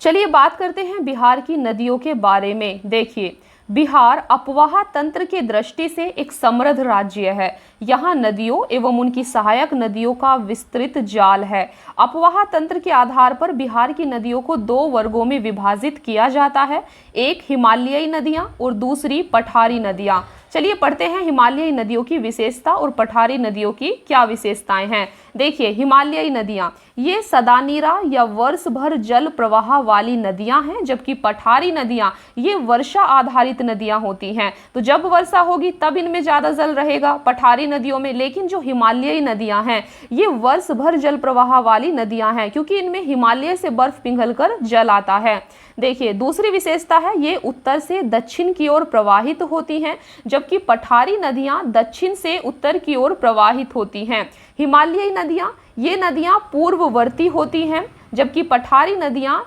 चलिए बात करते हैं बिहार की नदियों के बारे में। देखिए बिहार अपवाह तंत्र की दृष्टि से एक समृद्ध राज्य है। यहाँ नदियों एवं उनकी सहायक नदियों का विस्तृत जाल है। अपवाह तंत्र के आधार पर बिहार की नदियों को 2 वर्गों में विभाजित किया जाता है, एक हिमालयी नदियाँ और दूसरी पठारी नदियाँ। चलिए पढ़ते हैं हिमालयी नदियों की विशेषता और पठारी नदियों की क्या विशेषताएं हैं। देखिए हिमालयी नदियाँ, ये सदानीरा या वर्ष भर जल प्रवाह वाली नदियां हैं, जबकि पठारी नदियां ये वर्षा आधारित नदियां होती हैं। तो जब वर्षा होगी तब इनमें ज्यादा जल रहेगा पठारी नदियों में, लेकिन जो हिमालयी नदियां हैं ये वर्ष भर जल प्रवाह वाली नदियां हैं, क्योंकि इनमें हिमालय से बर्फ पिघलकर जल आता है। देखिए दूसरी विशेषता है, ये उत्तर से दक्षिण की ओर प्रवाहित होती हैं, जबकि पठारी नदियां दक्षिण से उत्तर की ओर प्रवाहित होती हैं। हिमालयी नदियां ये नदियां पूर्ववर्ती होती हैं, जबकि पठारी नदियां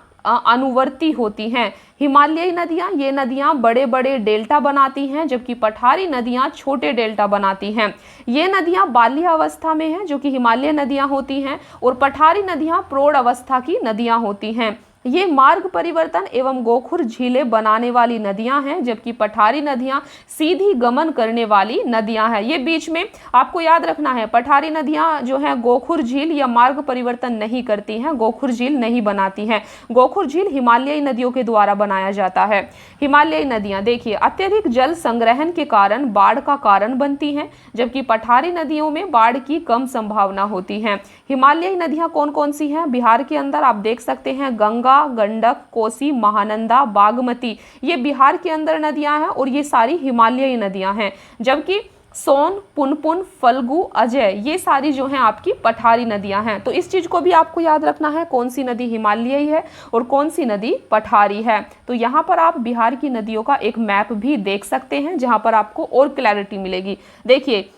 अनुवर्ती होती हैं। हिमालयी नदियां ये नदियां बड़े बड़े डेल्टा बनाती हैं, जबकि पठारी नदियां छोटे डेल्टा बनाती हैं। ये नदियां बाल्य अवस्था में हैं, जो कि हिमालय नदियां होती हैं, और पठारी नदियां प्रौढ़ अवस्था की नदियां होती हैं। ये मार्ग परिवर्तन एवं गोखुर झीलें बनाने वाली नदियां हैं, जबकि पठारी नदियां सीधी गमन करने वाली नदियां हैं। ये बीच में आपको याद रखना है, पठारी नदियां जो हैं गोखुर झील या मार्ग परिवर्तन नहीं करती हैं, गोखुर झील नहीं बनाती हैं। गोखुर झील हिमालयी नदियों के द्वारा बनाया जाता है। हिमालयी नदियां देखिए अत्यधिक जल संग्रहण के कारण बाढ़ का कारण बनती हैं, जबकि पठारी नदियों में बाढ़ की कम संभावना होती है। हिमालयी नदियां कौन कौन सी हैं? बिहार के अंदर आप देख सकते हैं गंगा, गंडक, कोसी, महानंदा, बागमती, ये बिहार के अंदर नदियां हैं और ये सारी हिमालयी नदियां हैं। जबकि सोन, पुनपुन, फल्गु, अजय ये सारी जो हैं आपकी पठारी नदियां हैं। तो इस चीज को भी आपको याद रखना है, कौन सी नदी हिमालयी है और कौन सी नदी पठारी है। तो यहाँ पर आप बिहार की नदियों का एक मैप भी देख सकते हैं, जहाँ पर आपको और क्लैरिटी मिलेगी। देखिए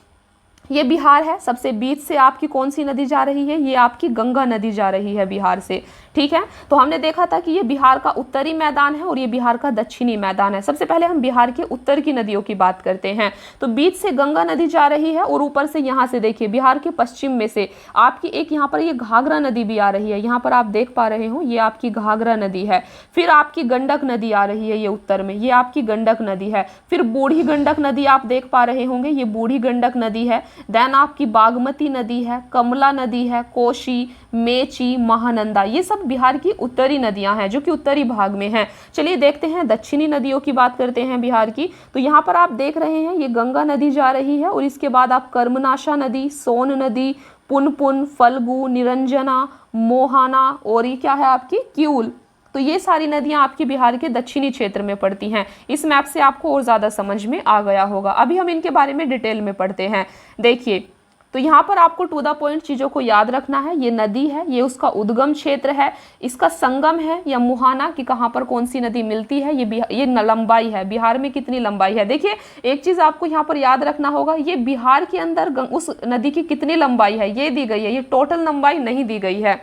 ये बिहार है, सबसे बीच से आपकी कौन सी नदी जा रही है? ये आपकी गंगा नदी जा रही है बिहार से, ठीक है। तो हमने देखा था कि ये बिहार का उत्तरी मैदान है और ये बिहार का दक्षिणी मैदान है। सबसे पहले हम बिहार के उत्तर की नदियों की बात करते हैं। तो बीच से गंगा नदी जा रही है और ऊपर से यहाँ से देखिए बिहार के पश्चिम में से आपकी एक यहाँ पर ये घाघरा नदी भी आ रही है। यहाँ पर आप देख पा रहे हो ये आपकी घाघरा नदी है। फिर आपकी गंडक नदी आ रही है, ये उत्तर में, ये आपकी गंडक नदी है। फिर बूढ़ी गंडक नदी आप देख पा रहे होंगे, ये बूढ़ी गंडक नदी है। देन आपकी बागमती नदी है, कमला नदी है, कोशी, मेची, महानंदा, ये सब बिहार की उत्तरी नदियां हैं, जो कि उत्तरी भाग में हैं। चलिए देखते हैं दक्षिणी नदियों की बात करते हैं बिहार की। तो यहाँ पर आप देख रहे हैं ये गंगा नदी जा रही है और इसके बाद आप कर्मनाशा नदी, सोन नदी, पुनपुन, फल्गु, निरंजना, मोहाना और ये क्या है आपकी क्यूल। तो ये सारी नदियां आपकी बिहार के दक्षिणी क्षेत्र में पड़ती हैं। इस मैप से आपको और ज़्यादा समझ में आ गया होगा। अभी हम इनके बारे में डिटेल में पढ़ते हैं। देखिए तो यहाँ पर आपको टू द पॉइंट चीज़ों को याद रखना है। ये नदी है, ये उसका उद्गम क्षेत्र है, इसका संगम है या मुहाना कि कहाँ पर कौन सी नदी मिलती है, ये लंबाई है, बिहार में कितनी लंबाई है। देखिए एक चीज़ आपको यहाँ पर याद रखना होगा, ये बिहार के अंदर उस नदी की कितनी लंबाई है ये दी गई है, ये टोटल लंबाई नहीं दी गई है।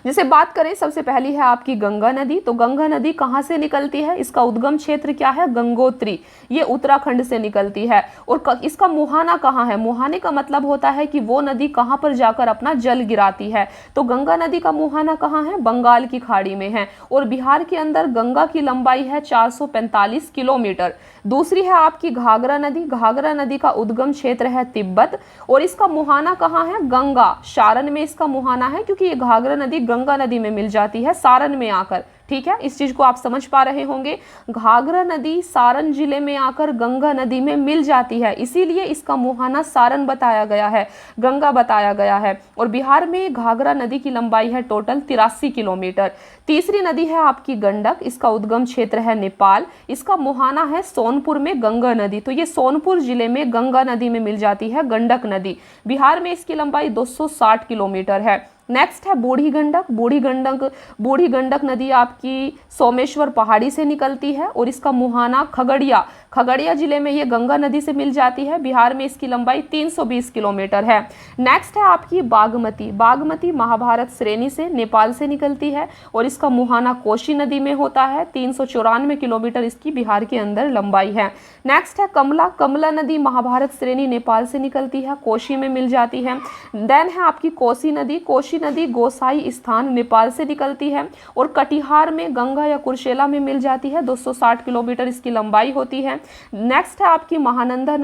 जैसे बात करें सबसे पहली है आपकी गंगा नदी। तो गंगा नदी कहाँ से निकलती है? इसका उद्गम क्षेत्र क्या है? गंगोत्री, ये उत्तराखंड से निकलती है। और इसका मुहाना कहाँ है? मुहाने का मतलब होता है कि वो नदी कहाँ पर जाकर अपना जल गिराती है। तो गंगा नदी का मुहाना कहाँ है? बंगाल की खाड़ी में है। और बिहार के अंदर गंगा की लंबाई है 445 किलोमीटर। दूसरी है आपकी घाघरा नदी। घाघरा नदी का उद्गम क्षेत्र है तिब्बत और इसका मुहाना कहाँ है? गंगा, सारण में इसका मुहाना है, क्योंकि ये घाघरा नदी गंगा नदी में मिल जाती है सारण में आकर। ठीक है, इस चीज को आप समझ पा रहे होंगे। घाघरा नदी सारण जिले में आकर गंगा नदी में मिल जाती है, इसीलिए इसका मुहाना सारण बताया गया है, गंगा बताया गया है। और बिहार में घाघरा नदी की लंबाई है टोटल 83 किलोमीटर। तीसरी नदी है आपकी गंडक, इसका उद्गम क्षेत्र है नेपाल, इसका मुहाना है सोनपुर में गंगा नदी। तो ये सोनपुर जिले में गंगा नदी में मिल जाती है गंडक नदी। बिहार में इसकी लंबाई 260 किलोमीटर है। नेक्स्ट है बूढ़ी गंडक। बूढ़ी गंडक नदी आपकी सोमेश्वर पहाड़ी से निकलती है और इसका मुहाना खगड़िया जिले में ये गंगा नदी से मिल जाती है। बिहार में इसकी लंबाई 320 किलोमीटर है। नेक्स्ट है आपकी बागमती महाभारत श्रेणी से नेपाल से निकलती है और इसका मुहाना कोशी नदी में होता है। 394 किलोमीटर इसकी बिहार के अंदर लंबाई है। नेक्स्ट है कमला नदी महाभारत श्रेणी नेपाल से निकलती है, कोशी में मिल जाती है। देन है आपकी कोसी नदी गोसाई स्थान नेपाल से निकलती है और कटिहार में गंगा या कुर्सेला में मिल जाती है। 260 किलोमीटर इसकी लंबाई होती है। नेक्स्ट है आपकी महानंदा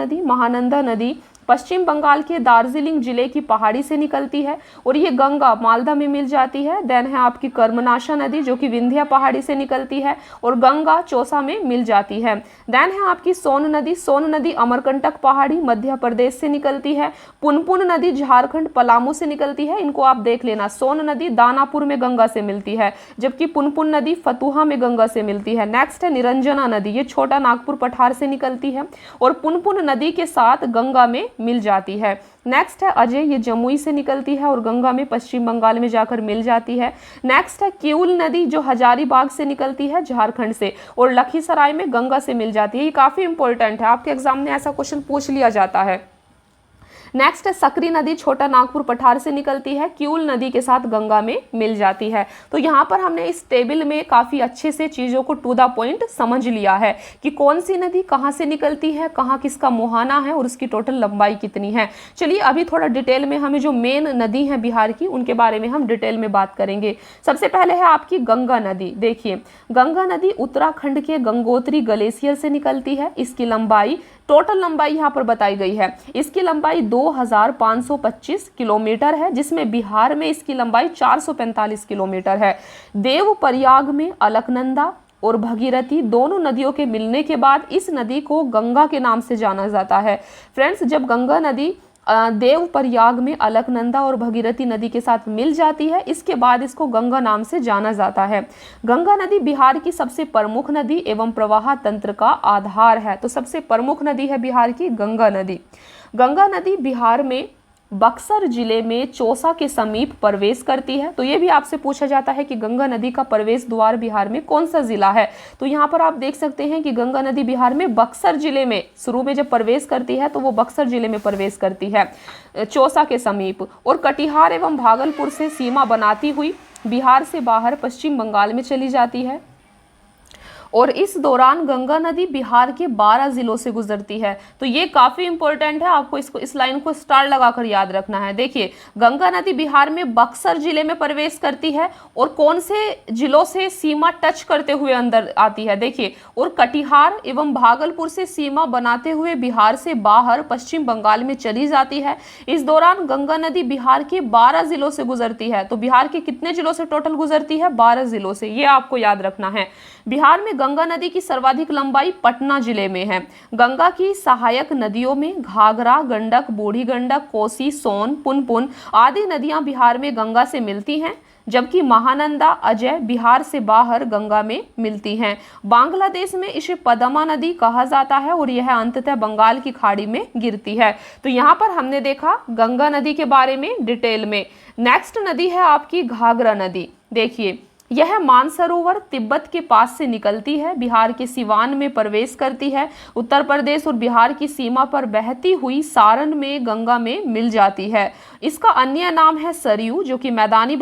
नदी पश्चिम बंगाल के दार्जिलिंग जिले की पहाड़ी से निकलती है और ये गंगा मालदा में मिल जाती है। देन है आपकी कर्मनाशा नदी जो कि विंध्या पहाड़ी से निकलती है और गंगा चौसा में मिल जाती है। देन है आपकी सोन नदी। सोन नदी अमरकंटक पहाड़ी मध्य प्रदेश से निकलती है। पुनपुन नदी झारखंड पलामू से निकलती है। इनको आप देख लेना, सोन नदी दानापुर में गंगा से मिलती है, जबकि पुनपुन नदी फतुहा में गंगा से मिलती है। नेक्स्ट है निरंजना नदी, ये छोटा नागपुर पठार से निकलती है और पुनपुन नदी के साथ गंगा में मिल जाती है। नेक्स्ट है अजय, ये जमुई से निकलती है और गंगा में पश्चिम बंगाल में जाकर मिल जाती है। नेक्स्ट है किउल नदी जो हजारीबाग से निकलती है झारखंड से और लखीसराय में गंगा से मिल जाती है। ये काफी इंपॉर्टेंट है, आपके एग्जाम में ऐसा क्वेश्चन पूछ लिया जाता है। नेक्स्ट है सकरी नदी, छोटा नागपुर पठार से निकलती है, किउल नदी के साथ गंगा में मिल जाती है। तो यहाँ पर हमने इस टेबल में काफी अच्छे से चीजों को टू द पॉइंट समझ लिया है कि कौन सी नदी कहाँ से निकलती है, कहाँ किसका मुहाना है और उसकी टोटल लंबाई कितनी है। चलिए अभी थोड़ा डिटेल में हमें जो मेन नदी है बिहार की उनके बारे में हम डिटेल में बात करेंगे। सबसे पहले है आपकी गंगा नदी। देखिए गंगा नदी उत्तराखंड के गंगोत्री ग्लेशियर से निकलती है। इसकी लंबाई, टोटल लंबाई यहाँ पर बताई गई है, इसकी लंबाई 2525 किलोमीटर है, जिसमें बिहार में इसकी लंबाई 445 किलोमीटर है। देवप्रयाग में अलकनंदा और भगीरथी दोनों नदियों के मिलने के बाद इस नदी को गंगा के नाम से जाना जाता है। फ्रेंड्स, जब गंगा नदी देवप्रयाग में अलकनंदा और भगीरथी नदी के साथ मिल जाती है, इसके बाद इसको गंगा नाम से जाना जाता है। गंगा नदी बिहार की सबसे प्रमुख नदी एवं प्रवाह तंत्र का आधार है। तो सबसे प्रमुख नदी है बिहार की गंगा नदी। गंगा नदी बिहार में बक्सर जिले में चौसा के समीप प्रवेश करती है। तो ये भी आपसे पूछा जाता है कि गंगा नदी का प्रवेश द्वार बिहार में कौन सा जिला है। तो यहाँ पर आप देख सकते हैं कि गंगा नदी बिहार में बक्सर जिले में शुरू में जब प्रवेश करती है तो वो बक्सर जिले में प्रवेश करती है चौसा के समीप, और कटिहार एवं भागलपुर से सीमा बनाती हुई बिहार से बाहर पश्चिम बंगाल में चली जाती है। और इस दौरान गंगा नदी बिहार के 12 जिलों से गुजरती है। तो ये काफी इंपॉर्टेंट है, आपको इसको इस लाइन को स्टार लगाकर याद रखना है। देखिए गंगा नदी बिहार में बक्सर जिले में प्रवेश करती है और कौन से जिलों से सीमा टच करते हुए अंदर आती है, देखिए, और कटिहार एवं भागलपुर से सीमा बनाते हुए बिहार से बाहर पश्चिम बंगाल में चली जाती है। इस दौरान गंगा नदी बिहार के 12 जिलों से गुजरती है। तो बिहार के कितने जिलों से टोटल गुजरती है? 12 जिलों से, ये आपको याद रखना है। बिहार में गंगा नदी की सर्वाधिक लंबाई पटना जिले में है। गंगा की सहायक नदियों में घाघरा, गंडक, बूढ़ी गंडक, कोसी, सोन, पुनपुन आदि नदियां बिहार में गंगा से मिलती हैं, जबकि महानंदा, अजय बिहार से बाहर गंगा में मिलती हैं। बांग्लादेश में इसे पदमा नदी कहा जाता है और यह अंततः बंगाल की खाड़ी में गिरती है। तो यहाँ पर हमने देखा गंगा नदी के बारे में डिटेल में। नेक्स्ट नदी है आपकी घाघरा नदी। देखिए यह मानसरोवर तिब्बत के पास से निकलती है, बिहार के सिवान में प्रवेश करती है, उत्तर प्रदेश और बिहार की सीमा पर बहती हुई सारण में गंगा में मिल जाती है। इसका अन्य नाम है सरयू, जो कि मैदानी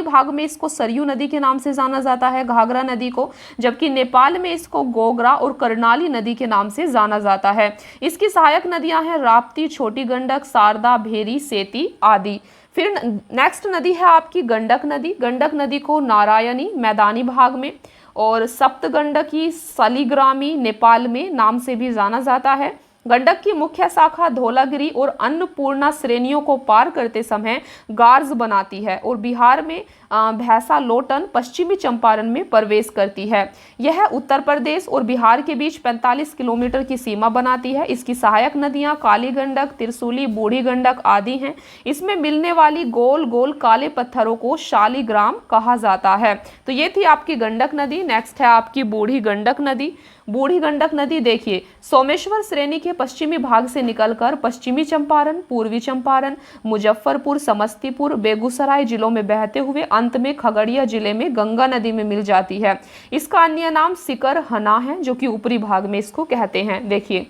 भाग में इसको सरयू नदी के नाम से जाना जाता है घाघरा नदी को, जबकि नेपाल में इसको गोगरा और करनाली नदी के नाम से जाना जाता है। इसकी सहायक नदियां हैं राप्ती, छोटी गंडक, शारदा, भेरी, सेती आदि। फिर नेक्स्ट नदी है आपकी गंडक नदी। गंडक नदी को नारायणी मैदानी भाग में और सप्तगंडकी सलीग्रामी नेपाल में नाम से भी जाना जाता है। गंडक की मुख्य शाखा धौलागिरी और अन्नपूर्णा श्रेणियों को पार करते समय गार्ज बनाती है और बिहार में भैंसा लोटन पश्चिमी चंपारण में प्रवेश करती है। यह उत्तर प्रदेश और बिहार के बीच 45 किलोमीटर की सीमा बनाती है। इसकी सहायक नदियां काली गंडक, त्रिशूली, बूढ़ी गंडक आदि हैं। इसमें मिलने वाली गोल गोल काले पत्थरों को शालिग्राम कहा जाता है। तो ये थी आपकी गंडक नदी। नेक्स्ट है आपकी बूढ़ी गंडक नदी। बूढ़ी गंडक नदी देखिए सोमेश्वर श्रेणी के पश्चिमी भाग से निकलकर पश्चिमी चंपारण, पूर्वी चंपारण, मुजफ्फरपुर, समस्तीपुर, बेगूसराय जिलों में बहते हुए अंत में खगड़िया जिले में गंगा नदी में मिल जाती है। इसका अन्य नाम सिकर हना है, जो कि ऊपरी भाग में इसको कहते हैं। देखिए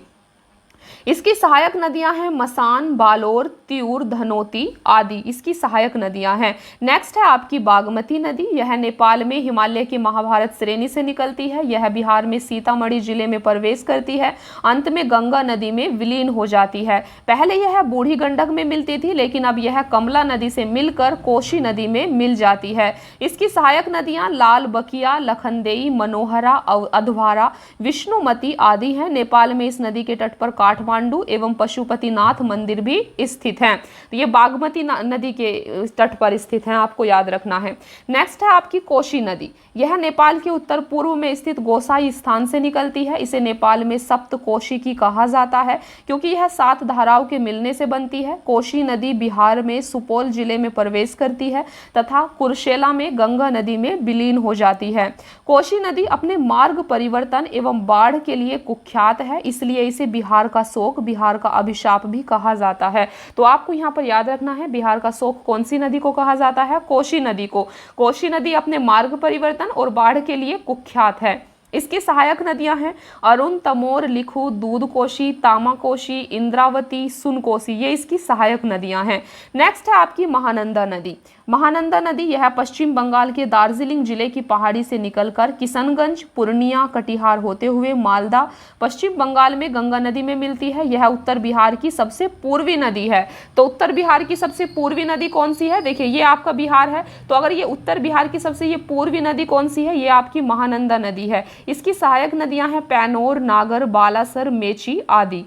इसकी सहायक नदियां हैं मसान, बालोर, त्यूर, धनोती आदि इसकी सहायक नदियां हैं। नेक्स्ट है आपकी बागमती नदी। यह नेपाल में हिमालय की महाभारत श्रेणी से निकलती है। यह बिहार में सीतामढ़ी जिले में प्रवेश करती है, अंत में गंगा नदी में विलीन हो जाती है। पहले यह बूढ़ी गंडक में मिलती थी, लेकिन अब यह कमला नदी से मिलकर कोशी नदी में मिल जाती है। इसकी सहायक नदियां लाल बकिया, लखनदेई, मनोहरा, अधवारा, विष्णुमती आदि हैं। नेपाल में इस नदी के तट पर काठमांडू काठमांडू एवं पशुपतिनाथ मंदिर भी स्थित हैं। तो ये बागमती नदी के तट पर स्थित हैं, आपको याद रखना है। नेक्स्ट है आपकी कोशी नदी। यह नेपाल के उत्तर पूर्व में स्थित गोसाई स्थान से निकलती है। इसे नेपाल में सप्तकोशी कहा जाता है क्योंकि यह 7 धाराओं के मिलने से बनती है। कोशी नदी बिहार में सुपौल जिले में प्रवेश करती है तथा कुर्सेला में गंगा नदी में विलीन हो जाती है। कोशी नदी अपने मार्ग परिवर्तन एवं बाढ़ के लिए कुख्यात है, इसलिए इसे बिहार का शोक, बिहार का अभिशाप भी कहा जाता है। तो आपको यहाँ पर याद रखना है, बिहार का शोक कौन सी नदी को कहा जाता है? कोशी नदी को। कोशी नदी अपने मार्ग परिवर्तन और बाढ़ के लिए कुख्यात है। इसकी सहायक नदियां हैं अरुण, तमोर, लिखू, दूधकोशी, तामाकोशी, इंद्रावती, सुनकोशी, ये इसकी सहायक नदियां हैं। नेक्स्ट है आपकी महानंदा नदी। महानंदा नदी यह पश्चिम बंगाल के दार्जिलिंग जिले की पहाड़ी से निकलकर किशनगंज, पूर्णिया, कटिहार होते हुए मालदा, पश्चिम बंगाल में गंगा नदी में मिलती है। यह उत्तर बिहार की सबसे पूर्वी नदी है। तो उत्तर बिहार की सबसे पूर्वी नदी कौन सी है? देखिए ये आपका बिहार है, तो अगर ये उत्तर बिहार की सबसे ये पूर्वी नदी कौन सी है? ये आपकी महानंदा नदी है। इसकी सहायक नदियां हैं पैनोर, नागर, बालासर, मेची आदि।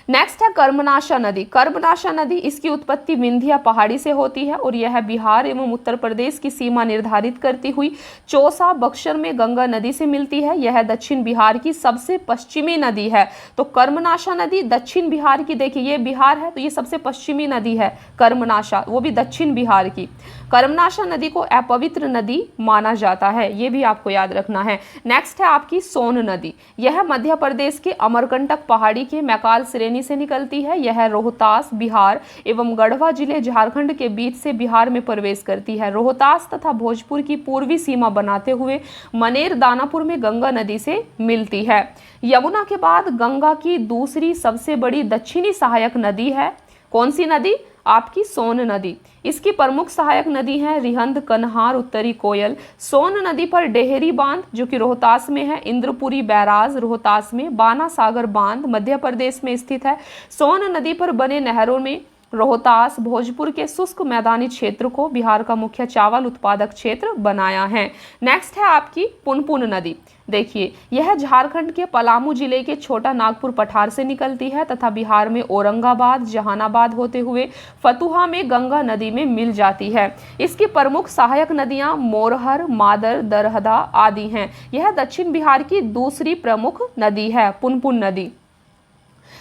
नेक्स्ट है कर्मनाशा नदी। कर्मनाशा नदी, इसकी उत्पत्ति विंध्या पहाड़ी से होती है और यह बिहार एवं उत्तर प्रदेश की सीमा निर्धारित करती हुई चौसा, बक्सर में गंगा नदी से मिलती है। यह दक्षिण बिहार की सबसे पश्चिमी नदी है। तो कर्मनाशा नदी दक्षिण बिहार की, देखिए ये बिहार है तो ये सबसे पश्चिमी नदी है कर्मनाशा, वो भी दक्षिण बिहार की। कर्मनाशा नदी को अपवित्र नदी माना जाता है, ये भी आपको याद रखना है। नेक्स्ट है आपकी सोन नदी। यह मध्य प्रदेश के अमरकंटक पहाड़ी के मैकाल श्रेणी से निकलती है। यह रोहतास, बिहार एवं गढ़वा जिले झारखंड के बीच से बिहार में प्रवेश करती है। रोहतास तथा भोजपुर की पूर्वी सीमा बनाते हुए मनेर, दानापुर में गंगा नदी से मिलती है। यमुना के बाद गंगा की दूसरी सबसे बड़ी दक्षिणी सहायक नदी है कौन सी नदी? आपकी सोन नदी। इसकी प्रमुख सहायक नदी है रिहंद, कन्हार, उत्तरी कोयल। सोन नदी पर डेहरी बांध जो कि रोहतास में है, इंद्रपुरी बैराज रोहतास में, बाना सागर बांध मध्य प्रदेश में स्थित है। सोन नदी पर बने नहरों में रोहतास, भोजपुर के शुष्क मैदानी क्षेत्र को बिहार का मुख्य चावल उत्पादक क्षेत्र बनाया है। नेक्स्ट है आपकी पुनपुन नदी। देखिए यह झारखंड के पलामू जिले के छोटा नागपुर पठार से निकलती है तथा बिहार में औरंगाबाद, जहानाबाद होते हुए फतुहा में गंगा नदी में मिल जाती है। इसकी प्रमुख सहायक नदियां मोरहर, मादर, दरहदा आदि हैं। यह दक्षिण बिहार की दूसरी प्रमुख नदी है पुनपुन नदी।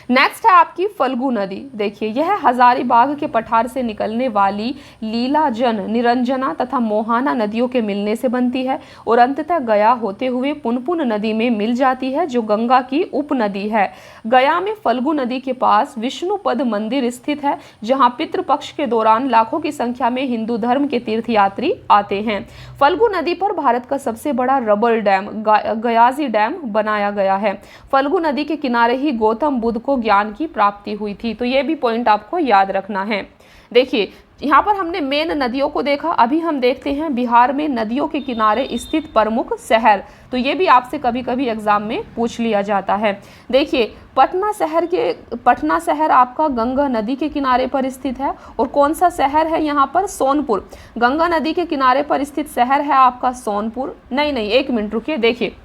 नेक्स्ट है आपकी फल्गु नदी। देखिए यह हजारीबाग के पठार से निकलने वाली लीलाजन, निरंजना तथा मोहाना नदियों के मिलने से बनती है और अंततः गया होते हुए पुनपुन नदी में मिल जाती है जो गंगा की उपनदी है। गया में फल्गु नदी के पास विष्णुपद मंदिर स्थित है जहां पितृपक्ष के दौरान लाखों की संख्या में हिंदू धर्म के तीर्थयात्री आते हैं। फल्गु नदी पर भारत का सबसे बड़ा रबर डैम गयाजी डैम बनाया गया है। फल्गु नदी के किनारे ही गौतम बुद्ध को ज्ञान की प्राप्ति हुई थी। तो ये भी पॉइंट आपको याद रखना है। देखिए यहाँ पर हमने मेन नदियों को देखा, अभी हम देखते हैं बिहार में नदियों के किनारे स्थित प्रमुख शहर। तो ये भी आपसे कभी कभी एग्जाम में पूछ लिया जाता है। देखिए पटना शहर आपका गंगा नदी के किनारे पर स्थित है और कौन सा शहर है यहाँ पर? सोनपुर। गंगा नदी के किनारे पर स्थित शहर है आपका सोनपुर। नहीं, एक मिनट रुकिए, देखिए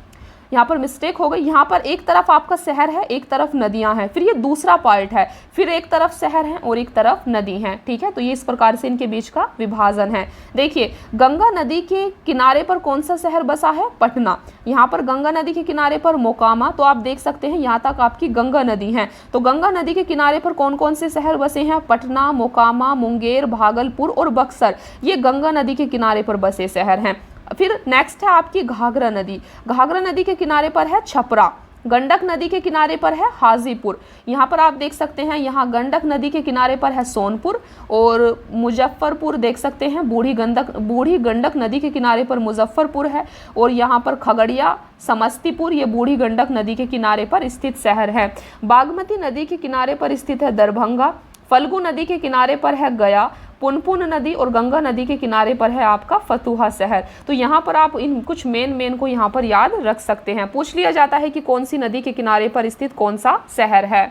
यहाँ पर मिस्टेक हो गई। यहाँ पर एक तरफ आपका शहर है, एक तरफ नदियां हैं, फिर ये दूसरा पार्ट है, फिर एक तरफ शहर है और एक तरफ नदी है। ठीक है, तो ये इस प्रकार से इनके बीच का विभाजन है। देखिए गंगा नदी के किनारे पर कौन सा शहर बसा है? पटना। यहाँ पर गंगा नदी के किनारे पर मोकामा। तो आप देख सकते हैं यहाँ तक आपकी गंगा नदी है। तो गंगा नदी के किनारे पर कौन कौन से शहर बसे हैं? पटना, मोकामा, मुंगेर, भागलपुर और बक्सर। ये गंगा नदी के किनारे पर बसे शहर हैं। फिर नेक्स्ट है आपकी घाघरा नदी। घाघरा नदी के किनारे पर है छपरा। गंडक नदी के किनारे पर है हाजीपुर। यहाँ पर आप देख सकते हैं, यहाँ गंडक नदी के किनारे पर है सोनपुर और मुजफ्फरपुर देख सकते हैं। बूढ़ी गंडक नदी के किनारे पर मुजफ्फरपुर है और यहाँ पर खगड़िया, समस्तीपुर, ये बूढ़ी गंडक नदी के किनारे पर स्थित शहर है। बागमती नदी के किनारे पर स्थित है दरभंगा। फल्गु नदी के किनारे पर है गया। पुनपुन नदी और गंगा नदी के किनारे पर है आपका फतुहा शहर। तो यहाँ पर आप इन कुछ मेन को यहाँ पर याद रख सकते हैं। पूछ लिया जाता है कि कौन सी नदी के किनारे पर स्थित कौन सा शहर है।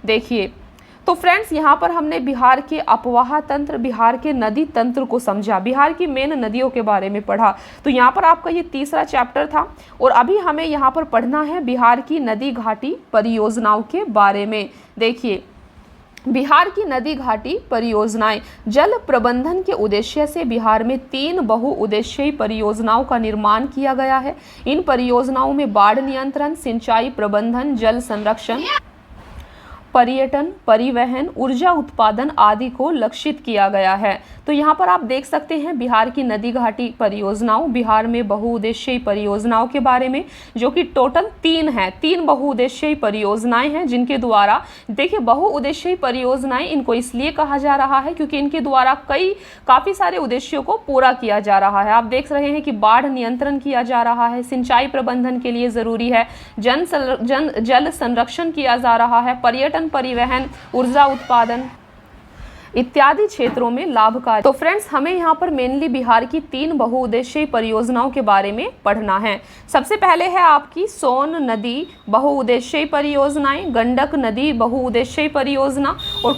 देखिए तो फ्रेंड्स यहाँ पर हमने बिहार के अपवाह तंत्र, बिहार के नदी तंत्र को समझा, बिहार की मेन नदियों के बारे में पढ़ा। तो यहाँ पर आपका ये तीसरा चैप्टर था और अभी हमें यहाँ पर पढ़ना है बिहार की नदी घाटी परियोजनाओं के बारे में। देखिए, बिहार की नदी घाटी परियोजनाएं जल प्रबंधन के उद्देश्य से बिहार में 3 बहुउद्देश्यीय परियोजनाओं का निर्माण किया गया है। इन परियोजनाओं में बाढ़ नियंत्रण, सिंचाई प्रबंधन, जल संरक्षण, पर्यटन, परिवहन, ऊर्जा उत्पादन आदि को लक्षित किया गया है। तो यहाँ पर आप देख सकते हैं बिहार की नदी घाटी परियोजनाओं, बिहार में बहुउद्देश्यीय परियोजनाओं के बारे में, जो कि टोटल 3 हैं। 3 बहुउद्देश्यीय परियोजनाएं हैं जिनके द्वारा, देखिए बहुउद्देश्यीय परियोजनाएं इनको इसलिए कहा जा रहा है क्योंकि इनके द्वारा काफ़ी सारे उद्देश्यों को पूरा किया जा रहा है। आप देख रहे हैं कि बाढ़ नियंत्रण किया जा रहा है, सिंचाई प्रबंधन के लिए ज़रूरी है, जल संरक्षण किया जा रहा है, पर्यटन, परिवहन, ऊर्जा उत्पादन इत्यादि क्षेत्रों में लाभकारी। तो फ्रेंड्स, हमें यहाँ पर मेनली बिहार की 3 बहुउद्देश्यीय परियोजनाओं के बारे में पढ़ना है। सबसे पहले है आपकी सोन नदी बहुउद्देश्यीय परियोजनाएं, गंडक नदी बहुउद्देश्यीय परियोजना और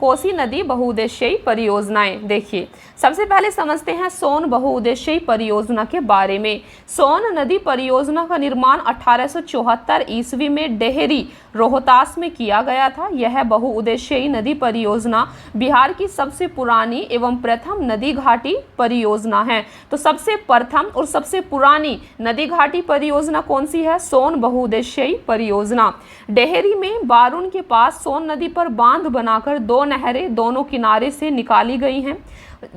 कोसी नदी बहुउद्देश्यीय परियोजनाएं। देखिए, सबसे पहले समझते हैं सोन बहुउद्देश्यीय परियोजना के बारे में। सोन नदी परियोजना का निर्माण 1874 ईस्वी में डेहरी, रोहतास में किया गया था। यह बहुउद्देश्यीय नदी परियोजना बिहार की सबसे पुरानी एवं प्रथम नदी घाटी परियोजना है। तो सबसे प्रथम और सबसे पुरानी नदी घाटी परियोजना कौन सी है? सोन बहुउद्देश्यीय परियोजना। डेहरी में बारून के पास सोन नदी पर बांध बनाकर 2 नहरें दोनों किनारे से निकाली गई हैं।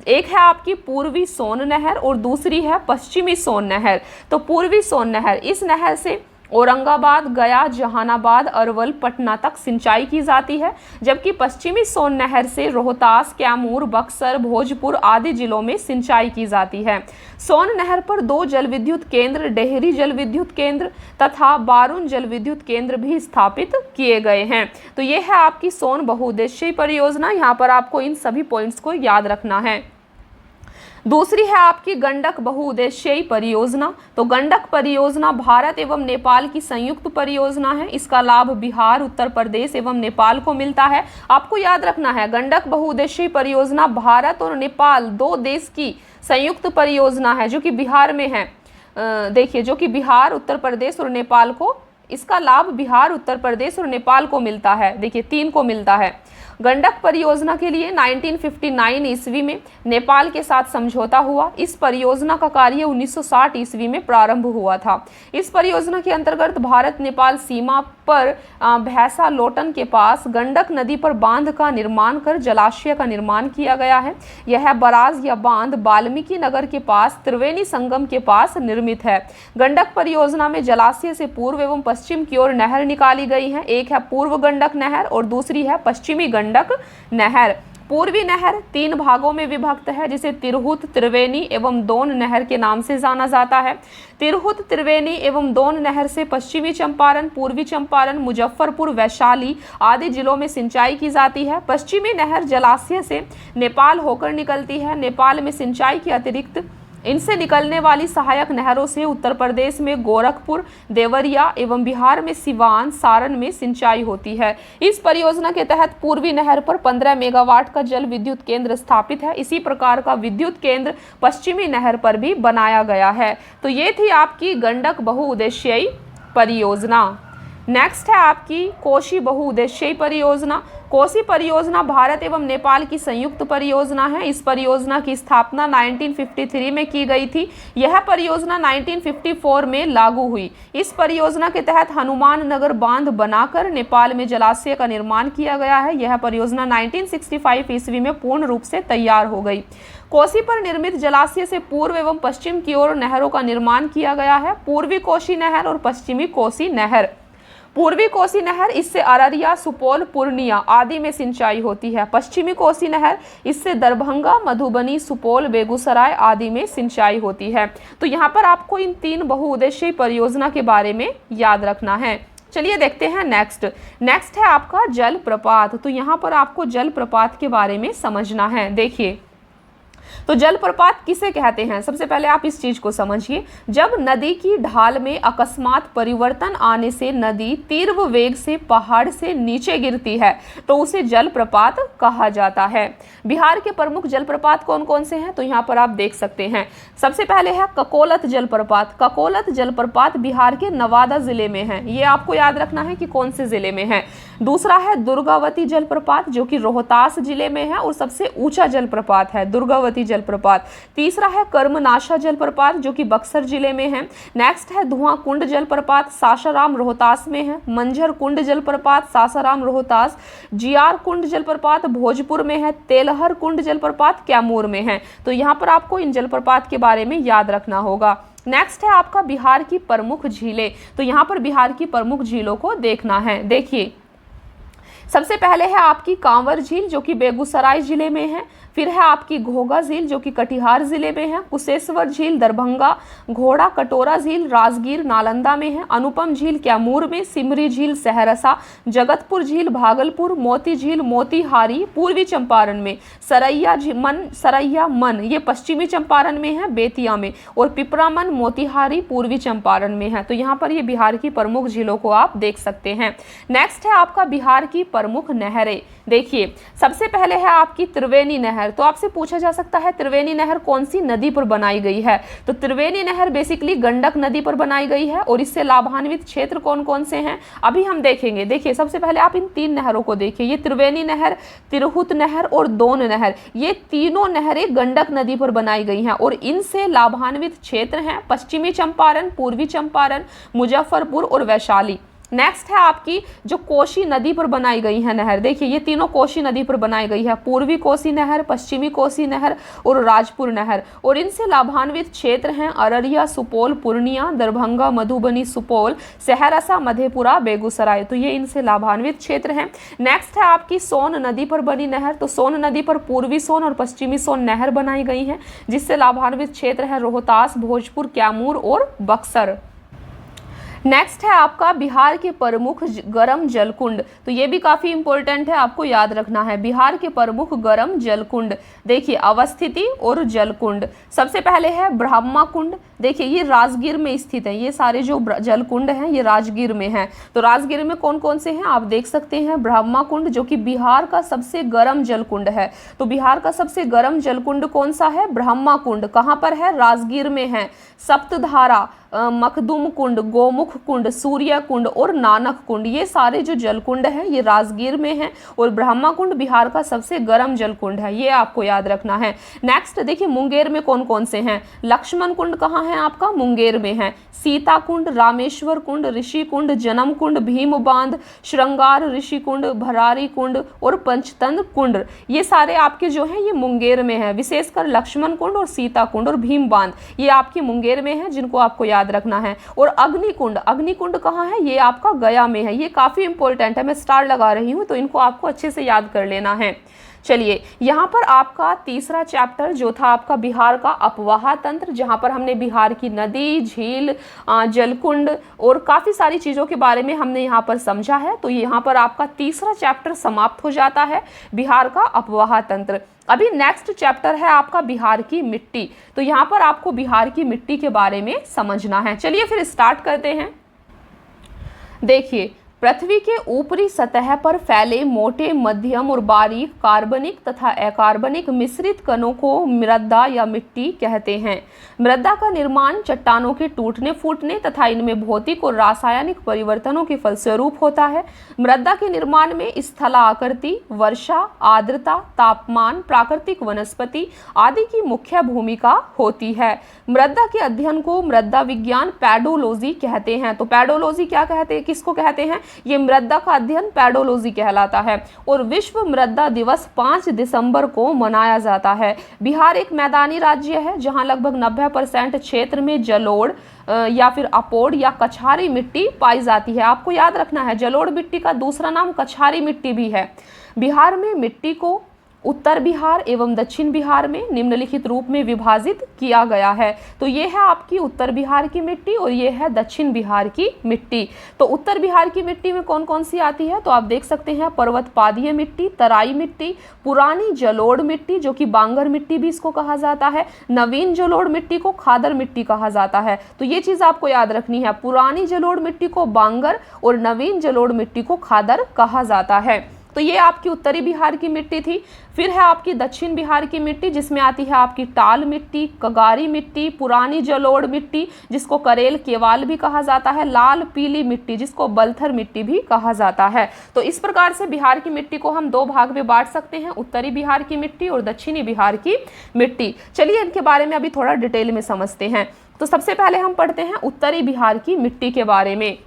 एक है आपकी पूर्वी सोन नहर और दूसरी है पश्चिमी सोन नहर। तो पूर्वी सोन नहर, इस नहर से औरंगाबाद, गया, जहानाबाद, अरवल, पटना तक सिंचाई की जाती है, जबकि पश्चिमी सोन नहर से रोहतास, कैमूर, बक्सर, भोजपुर आदि जिलों में सिंचाई की जाती है। सोन नहर पर 2 जल विद्युत केंद्र, डेहरी जल विद्युत केंद्र तथा बारून जल विद्युत केंद्र भी स्थापित किए गए हैं। तो ये है आपकी सोन बहुउद्देश्यीय परियोजना। यहाँ पर आपको इन सभी पॉइंट्स को याद रखना है। दूसरी है आपकी गंडक बहुउद्देश्यीय परियोजना। तो गंडक परियोजना भारत एवं नेपाल की संयुक्त परियोजना है। इसका लाभ बिहार, उत्तर प्रदेश एवं नेपाल को मिलता है। आपको याद रखना है, गंडक बहुउद्देश्यीय परियोजना भारत और नेपाल 2 देश की संयुक्त परियोजना है जो कि बिहार में है। देखिए, जो कि बिहार, उत्तर प्रदेश और नेपाल को, इसका लाभ बिहार, उत्तर प्रदेश और नेपाल को मिलता है। देखिए, 3 को मिलता है। गंडक परियोजना के लिए 1959 ईस्वी में नेपाल के साथ समझौता हुआ। इस परियोजना का कार्य 1960 ईस्वी में प्रारंभ हुआ था। इस परियोजना के अंतर्गत भारत नेपाल सीमा पर भैंसा लोटन के पास गंडक नदी पर बांध का निर्माण कर जलाशय का निर्माण किया गया है। यह बराज या बांध वाल्मीकि नगर के पास त्रिवेणी संगम के पास निर्मित है। गंडक परियोजना में जलाशय से पूर्व एवं पश्चिम की ओर नहर निकाली गई है। एक है पूर्व गंडक नहर और दूसरी है पश्चिमी गंडक नहर। पूर्वी नहर 3 भागों में विभक्त है, जिसे तिरहुत, त्रिवेणी एवं दोन नहर के नाम से जाना जाता है। तिरहुत, त्रिवेणी एवं दोन नहर से पश्चिमी चंपारण, पूर्वी चंपारण, मुजफ्फरपुर, वैशाली आदि जिलों में सिंचाई की जाती है। पश्चिमी नहर जलाशय से नेपाल होकर निकलती है। नेपाल में सिंचाई के अतिरिक्त इनसे निकलने वाली सहायक नहरों से उत्तर प्रदेश में गोरखपुर, देवरिया एवं बिहार में सिवान, सारण में सिंचाई होती है। इस परियोजना के तहत पूर्वी नहर पर 15 मेगावाट का जल विद्युत केंद्र स्थापित है। इसी प्रकार का विद्युत केंद्र पश्चिमी नहर पर भी बनाया गया है। तो ये थी आपकी गंडक बहुउद्देश्यीय परियोजना। नेक्स्ट है आपकी कोसी बहुउद्देश्यीय परियोजना। कोसी परियोजना भारत एवं नेपाल की संयुक्त परियोजना है। इस परियोजना की स्थापना 1953 में की गई थी। यह परियोजना 1954 में लागू हुई। इस परियोजना के तहत हनुमान नगर बांध बनाकर नेपाल में जलाशय का निर्माण किया गया है। यह परियोजना 1965 ईस्वी में पूर्ण रूप से तैयार हो गई। कोसी पर निर्मित जलाशय से पूर्व एवं पश्चिम की ओर नहरों का निर्माण किया गया है। पूर्वी कोसी नहर और पश्चिमी कोसी नहर। पूर्वी कोसी नहर, इससे अररिया, सुपौल, पूर्णिया आदि में सिंचाई होती है। पश्चिमी कोसी नहर, इससे दरभंगा, मधुबनी, सुपौल, बेगूसराय आदि में सिंचाई होती है। तो यहाँ पर आपको इन 3 बहुउद्देश्यीय परियोजना के बारे में याद रखना है। चलिए देखते हैं नेक्स्ट है आपका जल प्रपात। तो यहाँ पर आपको जल प्रपात के बारे में समझना है। देखिए, तो जलप्रपात किसे कहते हैं, सबसे पहले आप इस चीज को समझिए। जब नदी की ढाल में अकस्मात परिवर्तन आने से नदी तीव्र वेग से पहाड़ से नीचे गिरती है तो उसे जलप्रपात कहा जाता है। बिहार के प्रमुख जलप्रपात कौन कौन से हैं, तो यहाँ पर आप देख सकते हैं। सबसे पहले है ककोलत जलप्रपात। ककोलत जलप्रपात बिहार के नवादा जिले में है, ये आपको याद रखना है कि कौन से जिले में है। दूसरा है दुर्गावती जलप्रपात जो कि रोहतास जिले में है और सबसे ऊंचा जलप्रपात है दुर्गावती जलप्रपात। तीसरा है कर्मनाशा जलप्रपात जो कि बक्सर जिले में है। नेक्स्ट है धुआं कुंड जलप्रपात, सासाराम रोहतास में है। मंझर कुंड जलप्रपात, सासाराम रोहतास। जियार कुंड जलप्रपात भोजपुर में है। तेलहर कुंड जलप्रपात कैमूर में है। तो यहाँ पर आपको इन जलप्रपात के बारे में याद रखना होगा। नेक्स्ट है आपका बिहार की प्रमुख झीलें। तो यहाँ पर बिहार की प्रमुख झीलों को देखना है। देखिए, सबसे पहले है आपकी कांवर झील जो कि बेगूसराय जिले में है। फिर है आपकी घोघा झील जो कि कटिहार जिले में है। कुशेश्वर झील दरभंगा। घोड़ा कटोरा झील राजगीर नालंदा में है। अनुपम झील कैमूर में। सिमरी झील सहरसा। जगतपुर झील भागलपुर। मोती झील मोतीहारी पूर्वी चंपारण में। सरैया मन ये पश्चिमी चंपारण में है बेतिया में। और पिपरामन मोतीहारी पूर्वी चंपारण में है। तो यहाँ पर ये बिहार की प्रमुख झीलों को आप देख सकते हैं। नेक्स्ट है आपका बिहार की प्रमुख नहरें। देखिए, सबसे पहले है आपकी त्रिवेणी नहर। तो आपसे पूछा जा सकता है त्रिवेणी नहर कौन सी नदी पर बनाई गई है, तो त्रिवेणी नहर बेसिकली गंडक नदी पर बनाई गई है। और इससे लाभान्वित क्षेत्र कौन कौन से हैं अभी हम देखेंगे। देखिए, सबसे पहले आप इन तीन नहरों को देखिए, ये त्रिवेणी नहर, तिरहुत नहर और दोन नहर, ये तीनों नहरें गंडक नदी पर बनाई गई हैं और इनसे लाभान्वित क्षेत्र हैं पश्चिमी चंपारण, पूर्वी चंपारण, मुजफ्फरपुर और वैशाली। नेक्स्ट है आपकी जो कोसी नदी पर बनाई गई है नहर। देखिए, ये तीनों कोसी नदी पर बनाई गई है, पूर्वी कोसी नहर, पश्चिमी कोसी नहर और राजपुर नहर। और इनसे लाभान्वित क्षेत्र हैं अररिया, सुपौल, पूर्णिया, दरभंगा, मधुबनी, सुपौल, सहरसा, मधेपुरा, बेगूसराय। तो ये इनसे लाभान्वित क्षेत्र हैं। नेक्स्ट है आपकी सोन नदी पर बनी नहर। तो सोन नदी पर पूर्वी सोन और पश्चिमी सोन नहर बनाई गई है, जिससे लाभान्वित क्षेत्र है रोहतास, भोजपुर, कैमूर और बक्सर। नेक्स्ट है आपका बिहार के प्रमुख गर्म जलकुंड। तो ये भी काफ़ी इंपॉर्टेंट है, आपको याद रखना है। बिहार के प्रमुख गर्म जलकुंड, देखिए अवस्थिति और जलकुंड। सबसे पहले है ब्रह्मा कुंड। देखिए, ये राजगीर में स्थित है, ये सारे जो जलकुंड हैं ये राजगीर में हैं। तो राजगीर में कौन कौन से हैं आप देख सकते हैं। ब्रह्मा कुंड जो कि बिहार का सबसे गर्म जलकुंड है। तो बिहार का सबसे गर्म जलकुंड कौन सा है, ब्रह्मा कुंड। कहाँ पर है, राजगीर में है। सप्तधारा, मखदुम कुंड, गोमुख कुंड, सूर्य कुंड और नानक कुंड, ये सारे जो जलकुंड हैं ये राजगीर में हैं। और ब्रह्मा कुंड बिहार का सबसे गर्म जलकुंड है, ये आपको याद रखना है। नेक्स्ट देखिए, मुंगेर में कौन कौन से हैं। लक्ष्मण कुंड कहाँ है आपका, मुंगेर में है। सीता कुंड, रामेश्वर कुंड, ऋषि कुंड, जन्म कुंड, भीम बांध, श्रृंगार ऋषि कुंड, भरारी कुंड और पंचतंत्र कुंड, ये सारे आपके जो हैं ये मुंगेर में है। विशेषकर लक्ष्मण कुंड और सीता कुंड और भीम बांध ये आपके मुंगेर में है, जिनको आपको याद रखना है। और अग्निकुंड, अग्निकुंड कहाँ है, ये आपका गया में है। ये काफी इंपॉर्टेंट है, मैं स्टार लगा रही हूँ तो इनको आपको अच्छे से याद कर लेना है। चलिए, यहाँ पर आपका तीसरा चैप्टर जो था आपका बिहार का अपवाह तंत्र, जहाँ पर हमने बिहार की नदी, झील, जलकुंड और काफ़ी सारी चीज़ों के बारे में हमने यहाँ पर समझा है। तो यहाँ पर आपका तीसरा चैप्टर समाप्त हो जाता है, बिहार का अपवाह तंत्र। अभी नेक्स्ट चैप्टर है आपका बिहार की मिट्टी। तो यहाँ पर आपको बिहार की मिट्टी के बारे में समझना है। चलिए फिर स्टार्ट करते हैं। देखिए, पृथ्वी के ऊपरी सतह पर फैले मोटे, मध्यम और बारीक कार्बनिक तथा अकार्बनिक मिश्रित कणों को मृदा या मिट्टी कहते हैं। मृदा का निर्माण चट्टानों के टूटने फूटने तथा इनमें भौतिक और रासायनिक परिवर्तनों के फलस्वरूप होता है। मृदा के निर्माण में स्थलाकृति, वर्षा, आर्द्रता, तापमान, प्राकृतिक वनस्पति आदि की मुख्य भूमिका होती है। मृदा के अध्ययन को मृदा विज्ञान पैडोलॉजी कहते हैं। तो पैडोलॉजी क्या कहते हैं, किसको कहते हैं, ये मृदा का अध्ययन पैडोलॉजी कहलाता है। और विश्व मृदा दिवस 5 दिसंबर को मनाया जाता है। बिहार एक मैदानी राज्य है जहां लगभग 90% क्षेत्र में जलोढ़ या फिर अपोड़ या कछारी मिट्टी पाई जाती है। आपको याद रखना है, जलोढ़ मिट्टी का दूसरा नाम कछारी मिट्टी भी है। बिहार में मिट्टी को उत्तर बिहार एवं दक्षिण बिहार में निम्नलिखित रूप में विभाजित किया गया है। तो ये है आपकी उत्तर बिहार की मिट्टी और ये है दक्षिण बिहार की मिट्टी। तो उत्तर बिहार की मिट्टी में कौन कौन सी आती है, तो आप देख सकते हैं पर्वत पादीय मिट्टी, तराई मिट्टी, पुरानी जलोढ़ मिट्टी जो कि बांगर मिट्टी भी इसको कहा जाता है, नवीन जलोढ़ मिट्टी को खादर मिट्टी कहा जाता है। तो ये चीज आपको याद रखनी है, पुरानी जलोढ़ मिट्टी को बांगर और नवीन जलोढ़ मिट्टी को खादर कहा जाता है। तो ये आपकी उत्तरी बिहार की मिट्टी थी। फिर है आपकी दक्षिण बिहार की मिट्टी जिसमें आती है आपकी टाल मिट्टी, कगारी मिट्टी, पुरानी जलोढ़ मिट्टी जिसको करेल केवाल भी कहा जाता है, लाल पीली मिट्टी जिसको बलथर मिट्टी भी कहा जाता है। तो इस प्रकार से बिहार की मिट्टी को हम दो भाग में बांट सकते हैं, उत्तरी बिहार की मिट्टी और दक्षिणी बिहार की मिट्टी। चलिए इनके बारे में अभी थोड़ा डिटेल में समझते हैं। तो सबसे पहले हम पढ़ते हैं उत्तरी बिहार की मिट्टी के बारे में।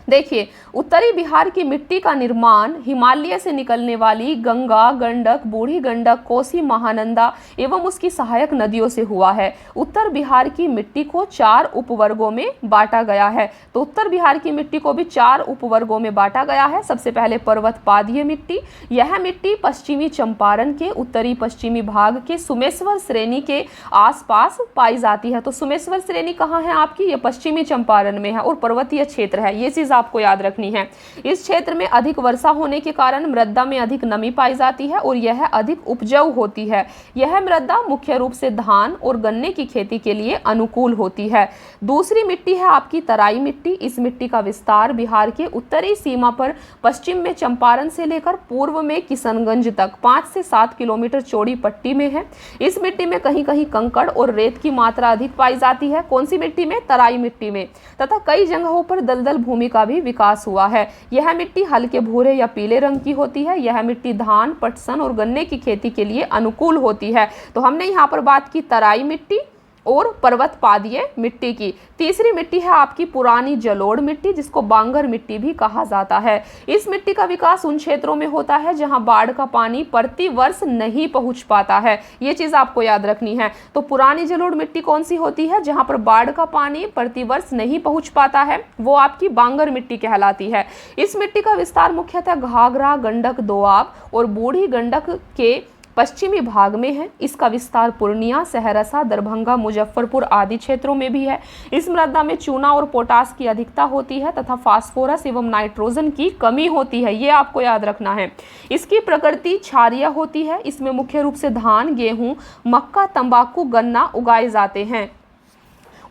देखिए, उत्तरी बिहार की मिट्टी का निर्माण हिमालय से निकलने वाली गंगा, गंडक, बूढ़ी गंडक, कोसी, महानंदा एवं उसकी सहायक नदियों से हुआ है। उत्तर बिहार की मिट्टी को 4 उपवर्गों में बांटा गया है। तो उत्तर बिहार की मिट्टी को भी 4 उपवर्गों में बांटा गया है। सबसे पहले पर्वत पादीय मिट्टी, यह मिट्टी पश्चिमी चंपारण के उत्तरी पश्चिमी भाग के सुमेश्वर श्रेणी के आसपास पाई जाती है। तो सुमेश्वर श्रेणी कहाँ है आपकी, ये पश्चिमी चंपारण में है और पर्वतीय क्षेत्र है, ये चीज आपको याद रखनी है। इस क्षेत्र में अधिक वर्षा होने के कारण मृदा में अधिक नमी पाई जाती है और यह अधिक उपजाऊ होती है। यह मृदा मुख्य रूप से धान और गन्ने की खेती के लिए अनुकूल होती है। दूसरी मिट्टी है आपकी तराई मिट्टी। इस मिट्टी का विस्तार बिहार के उत्तरी सीमा पर पश्चिम में चंपारण से लेकर पूर्व में किशनगंज तक 5 से 7 किलोमीटर चौड़ी पट्टी में है। इस मिट्टी में कहीं कहीं कंकड़ और रेत की मात्रा अधिक पाई जाती है। कौन सी मिट्टी में, तराई मिट्टी में। तथा कई जगहों पर दलदल भूमि का भी विकास हुआ है। यह मिट्टी हल्के भूरे या पीले रंग की होती है। यह मिट्टी धान, पटसन और गन्ने की खेती के लिए अनुकूल होती है। तो हमने यहाँ पर बात की तराई मिट्टी और पर्वत पादीय मिट्टी की। तीसरी मिट्टी है आपकी पुरानी जलोढ़ मिट्टी जिसको बांगर मिट्टी भी कहा जाता है। इस मिट्टी का विकास उन क्षेत्रों में होता है जहां बाढ़ का पानी प्रति वर्ष नहीं पहुंच पाता है, ये चीज आपको याद रखनी है। तो पुरानी जलोढ़ मिट्टी कौन सी होती है, जहां पर बाढ़ का पानी प्रति वर्ष नहीं पहुंच पाता है, वो आपकी बांगर मिट्टी कहलाती है। इस मिट्टी का विस्तार मुख्यतः घाघरा, गंडक, दोआब और बूढ़ी गंडक के पश्चिमी भाग में है। इसका विस्तार पूर्णिया, सहरसा, दरभंगा, मुजफ्फरपुर आदि क्षेत्रों में भी है। इस मृदा में चूना और पोटास की अधिकता होती है तथा फास्फोरस एवं नाइट्रोजन की कमी होती है, ये आपको याद रखना है। इसकी प्रकृति क्षारीय होती है। इसमें मुख्य रूप से धान, गेहूं, मक्का, तंबाकू, गन्ना उगाए जाते हैं।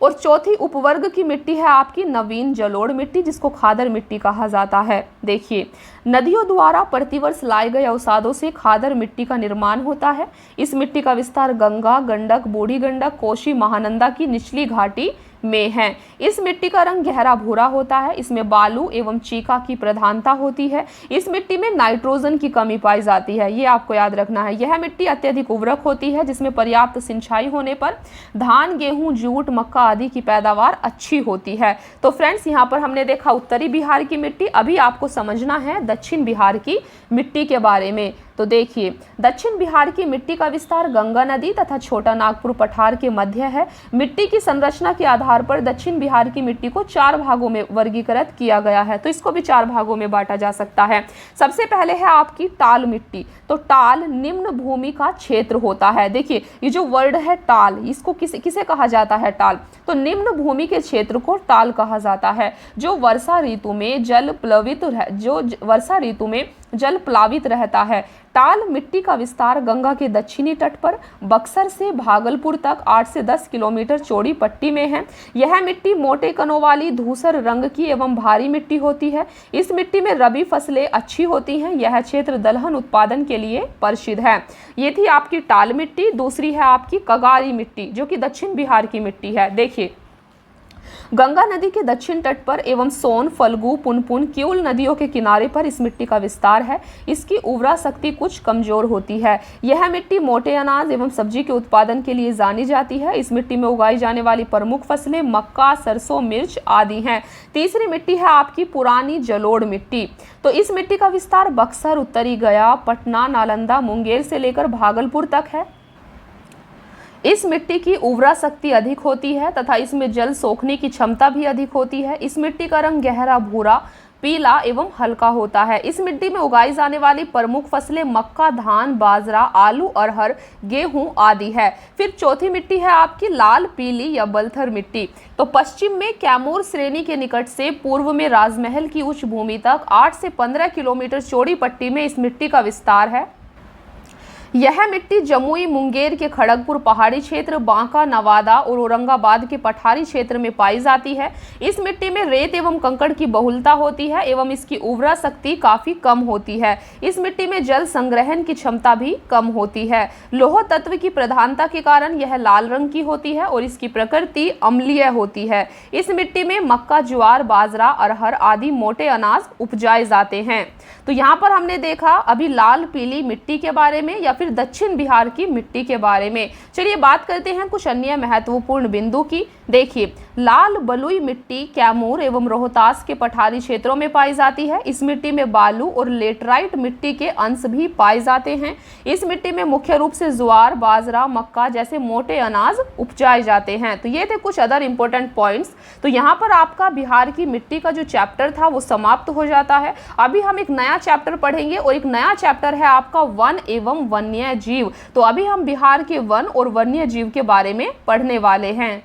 और चौथी उपवर्ग की मिट्टी है आपकी नवीन जलोढ़ मिट्टी जिसको खादर मिट्टी कहा जाता है। देखिए, नदियों द्वारा प्रतिवर्ष लाए गए अवसादों से खादर मिट्टी का निर्माण होता है। इस मिट्टी का विस्तार गंगा, गंडक, बूढ़ी गंडक, कोसी, महानंदा की निचली घाटी में है। इस मिट्टी का रंग गहरा भूरा होता है। इसमें बालू एवं चीका की प्रधानता होती है। इस मिट्टी में नाइट्रोजन की कमी पाई जाती है, ये आपको याद रखना है। यह मिट्टी अत्यधिक उर्वरक होती है जिसमें पर्याप्त सिंचाई होने पर धान, गेहूं, जूट, मक्का आदि की पैदावार अच्छी होती है। तो फ्रेंड्स, यहाँ पर हमने देखा उत्तरी बिहार की मिट्टी। अभी आपको समझना है दक्षिण बिहार की मिट्टी के बारे में। तो देखिए, दक्षिण बिहार की मिट्टी का विस्तार गंगा नदी तथा छोटा नागपुर पठार के मध्य है। मिट्टी की संरचना के आधार पर दक्षिण बिहार की मिट्टी को 4 भागों में वर्गीकृत किया गया है। तो इसको भी 4 भागों में बांटा जा सकता है। सबसे पहले है आपकी टाल मिट्टी। तो टाल निम्न भूमि का क्षेत्र होता है। देखिए, ये जो वर्ड है टाल, इसको किसे कहा जाता है, टाल। तो निम्न भूमि के क्षेत्र को टाल कहा जाता है जो वर्षा ऋतु में जल प्लावित रहता है। टाल मिट्टी का विस्तार गंगा के दक्षिणी तट पर बक्सर से भागलपुर तक 8 से 10 किलोमीटर चौड़ी पट्टी में है। यह मिट्टी मोटे कणों वाली धूसर रंग की एवं भारी मिट्टी होती है। इस मिट्टी में रबी फसलें अच्छी होती हैं। यह क्षेत्र दलहन उत्पादन के लिए प्रसिद्ध है। ये थी आपकी टाल मिट्टी। दूसरी है आपकी कगारी मिट्टी जो कि दक्षिण बिहार की मिट्टी है। देखिए, गंगा नदी के दक्षिण तट पर एवं सोन, फल्गु, पुनपुन, क्यूल नदियों के किनारे पर इस मिट्टी का विस्तार है। इसकी उर्वरा शक्ति कुछ कमजोर होती है। यह मिट्टी मोटे अनाज एवं सब्जी के उत्पादन के लिए जानी जाती है। इस मिट्टी में उगाई जाने वाली प्रमुख फसलें मक्का, सरसों, मिर्च आदि हैं। तीसरी मिट्टी है आपकी पुरानी जलोढ़ मिट्टी। तो इस मिट्टी का विस्तार बक्सर, उत्तरी गया, पटना, नालंदा, मुंगेर से लेकर भागलपुर तक है। इस मिट्टी की उर्वरा शक्ति अधिक होती है तथा इसमें जल सोखने की क्षमता भी अधिक होती है। इस मिट्टी का रंग गहरा भूरा पीला एवं हल्का होता है। इस मिट्टी में उगाई जाने वाली प्रमुख फसलें मक्का, धान, बाजरा, आलू, अरहर, गेहूं आदि है। फिर चौथी मिट्टी है आपकी लाल, पीली या बलथर मिट्टी। तो पश्चिम में कैमूर श्रेणी के निकट से पूर्व में राजमहल की उच्च भूमि तक 8 से 15 किलोमीटर चौड़ी पट्टी में इस मिट्टी का विस्तार है। यह मिट्टी जमुई, मुंगेर के खड़गपुर पहाड़ी क्षेत्र, बांका, नवादा और औरंगाबाद के पठारी क्षेत्र में पाई जाती है। इस मिट्टी में रेत एवं कंकड़ की बहुलता होती है एवं इसकी उर्वरा शक्ति काफी कम होती है। इस मिट्टी में जल संग्रहण की क्षमता भी कम होती है। लौह तत्व की प्रधानता के कारण यह लाल रंग की होती है और इसकी प्रकृति अम्लीय होती है। इस मिट्टी में मक्का, ज्वार, बाजरा, अरहर आदि मोटे अनाज उपजाए जाते हैं। तो यहाँ पर हमने देखा अभी लाल पीली मिट्टी के बारे में या फिर दक्षिण बिहार की मिट्टी के बारे में। चलिए बात करते हैं कुछ अन्य महत्वपूर्ण बिंदु की। देखिए, लाल बलुई मिट्टी कैमूर एवं रोहतास के पठारी क्षेत्रों में पाई जाती है। इस मिट्टी में बालू और लेटराइट मिट्टी के अंश भी पाए जाते हैं। इस मिट्टी में मुख्य रूप से ज्वार, बाजरा, मक्का जैसे मोटे अनाज उपजाए जाते हैं। तो ये थे कुछ अदर इंपॉर्टेंट पॉइंट्स। तो यहाँ पर आपका बिहार की मिट्टी का जो चैप्टर था वो समाप्त हो जाता है। अभी हम एक नया चैप्टर पढ़ेंगे और एक नया चैप्टर है आपका वन एवं वन्य जीव। तो अभी हम बिहार के वन और वन्य जीव के बारे में पढ़ने वाले हैं।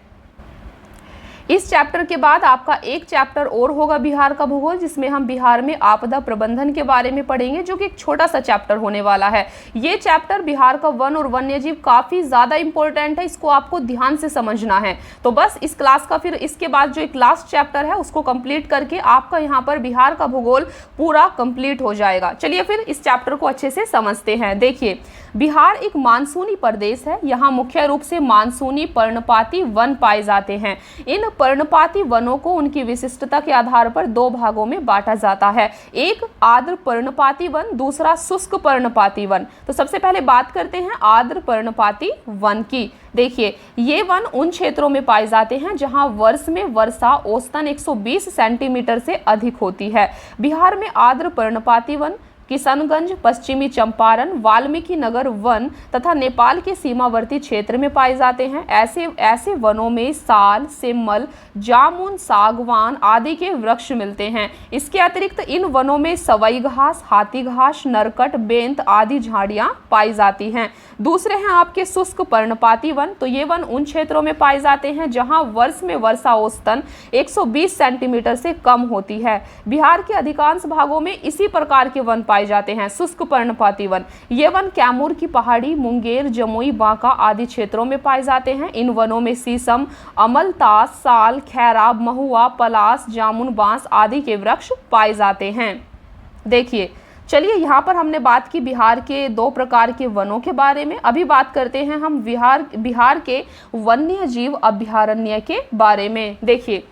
इस चैप्टर के बाद आपका एक चैप्टर और होगा बिहार का भूगोल, जिसमें हम बिहार में आपदा प्रबंधन के बारे में पढ़ेंगे, जो कि एक छोटा सा चैप्टर होने वाला है। ये चैप्टर बिहार का वन और वन्य जीव काफी ज्यादा इंपॉर्टेंट है, इसको आपको ध्यान से समझना है। तो बस इस क्लास का फिर इसके बाद जो एक लास्ट चैप्टर है उसको कंप्लीट करके आपका यहाँ पर बिहार का भूगोल पूरा कंप्लीट हो जाएगा। चलिए फिर इस चैप्टर को अच्छे से समझते हैं। देखिए, बिहार एक मानसूनी प्रदेश है। यहाँ मुख्य रूप से मानसूनी पर्णपाती वन पाए जाते हैं। इन पर्णपाती वनों को उनकी विशिष्टता के आधार पर दो भागों में बांटा जाता है, एक आर्द्र पर्णपाती वन, दूसरा शुष्क पर्णपाती वन। तो सबसे पहले बात करते हैं आर्द्र पर्णपाती वन की। देखिए, ये वन उन क्षेत्रों में पाए जाते हैं जहां वर्ष में वर्षा औसतन 120 सेंटीमीटर से अधिक होती है। बिहार में आर्द्र पर्णपाती वन किशनगंज, पश्चिमी चंपारण, वाल्मीकि नगर वन तथा नेपाल के सीमावर्ती क्षेत्र में पाए जाते हैं। ऐसे वनों में साल, सेमल, जामुन, सागवान आदि के वृक्ष मिलते हैं। इसके अतिरिक्त इन वनों में सवई घास, हाथी घास, नरकट, बेंत आदि झाड़ियां पाई जाती हैं। दूसरे हैं आपके शुष्क पर्णपाती वन। तो ये वन उन क्षेत्रों में पाए जाते हैं जहां वर्ष में वर्षा औसतन 120 सेंटीमीटर से कम होती है। बिहार के अधिकांश भागों में इसी प्रकार के वन पाए जाते हैं, शुष्क पर्णपाती वन। ये वन कैमूर की पहाड़ी, मुंगेर, जमुई, बांका आदि क्षेत्रों में पाए जाते हैं। इन वनों में शीशम, अमलतास, साल, खैरा, महुआ, पलास, जामुन, बांस आदि के वृक्ष पाए जाते हैं। देखिए, चलिए यहाँ पर हमने बात की बिहार के दो प्रकार के वनों के बारे में। अभी बात करते हैं हम बिहार के वन्य जीव अभयारण्य के बारे में। देखिए,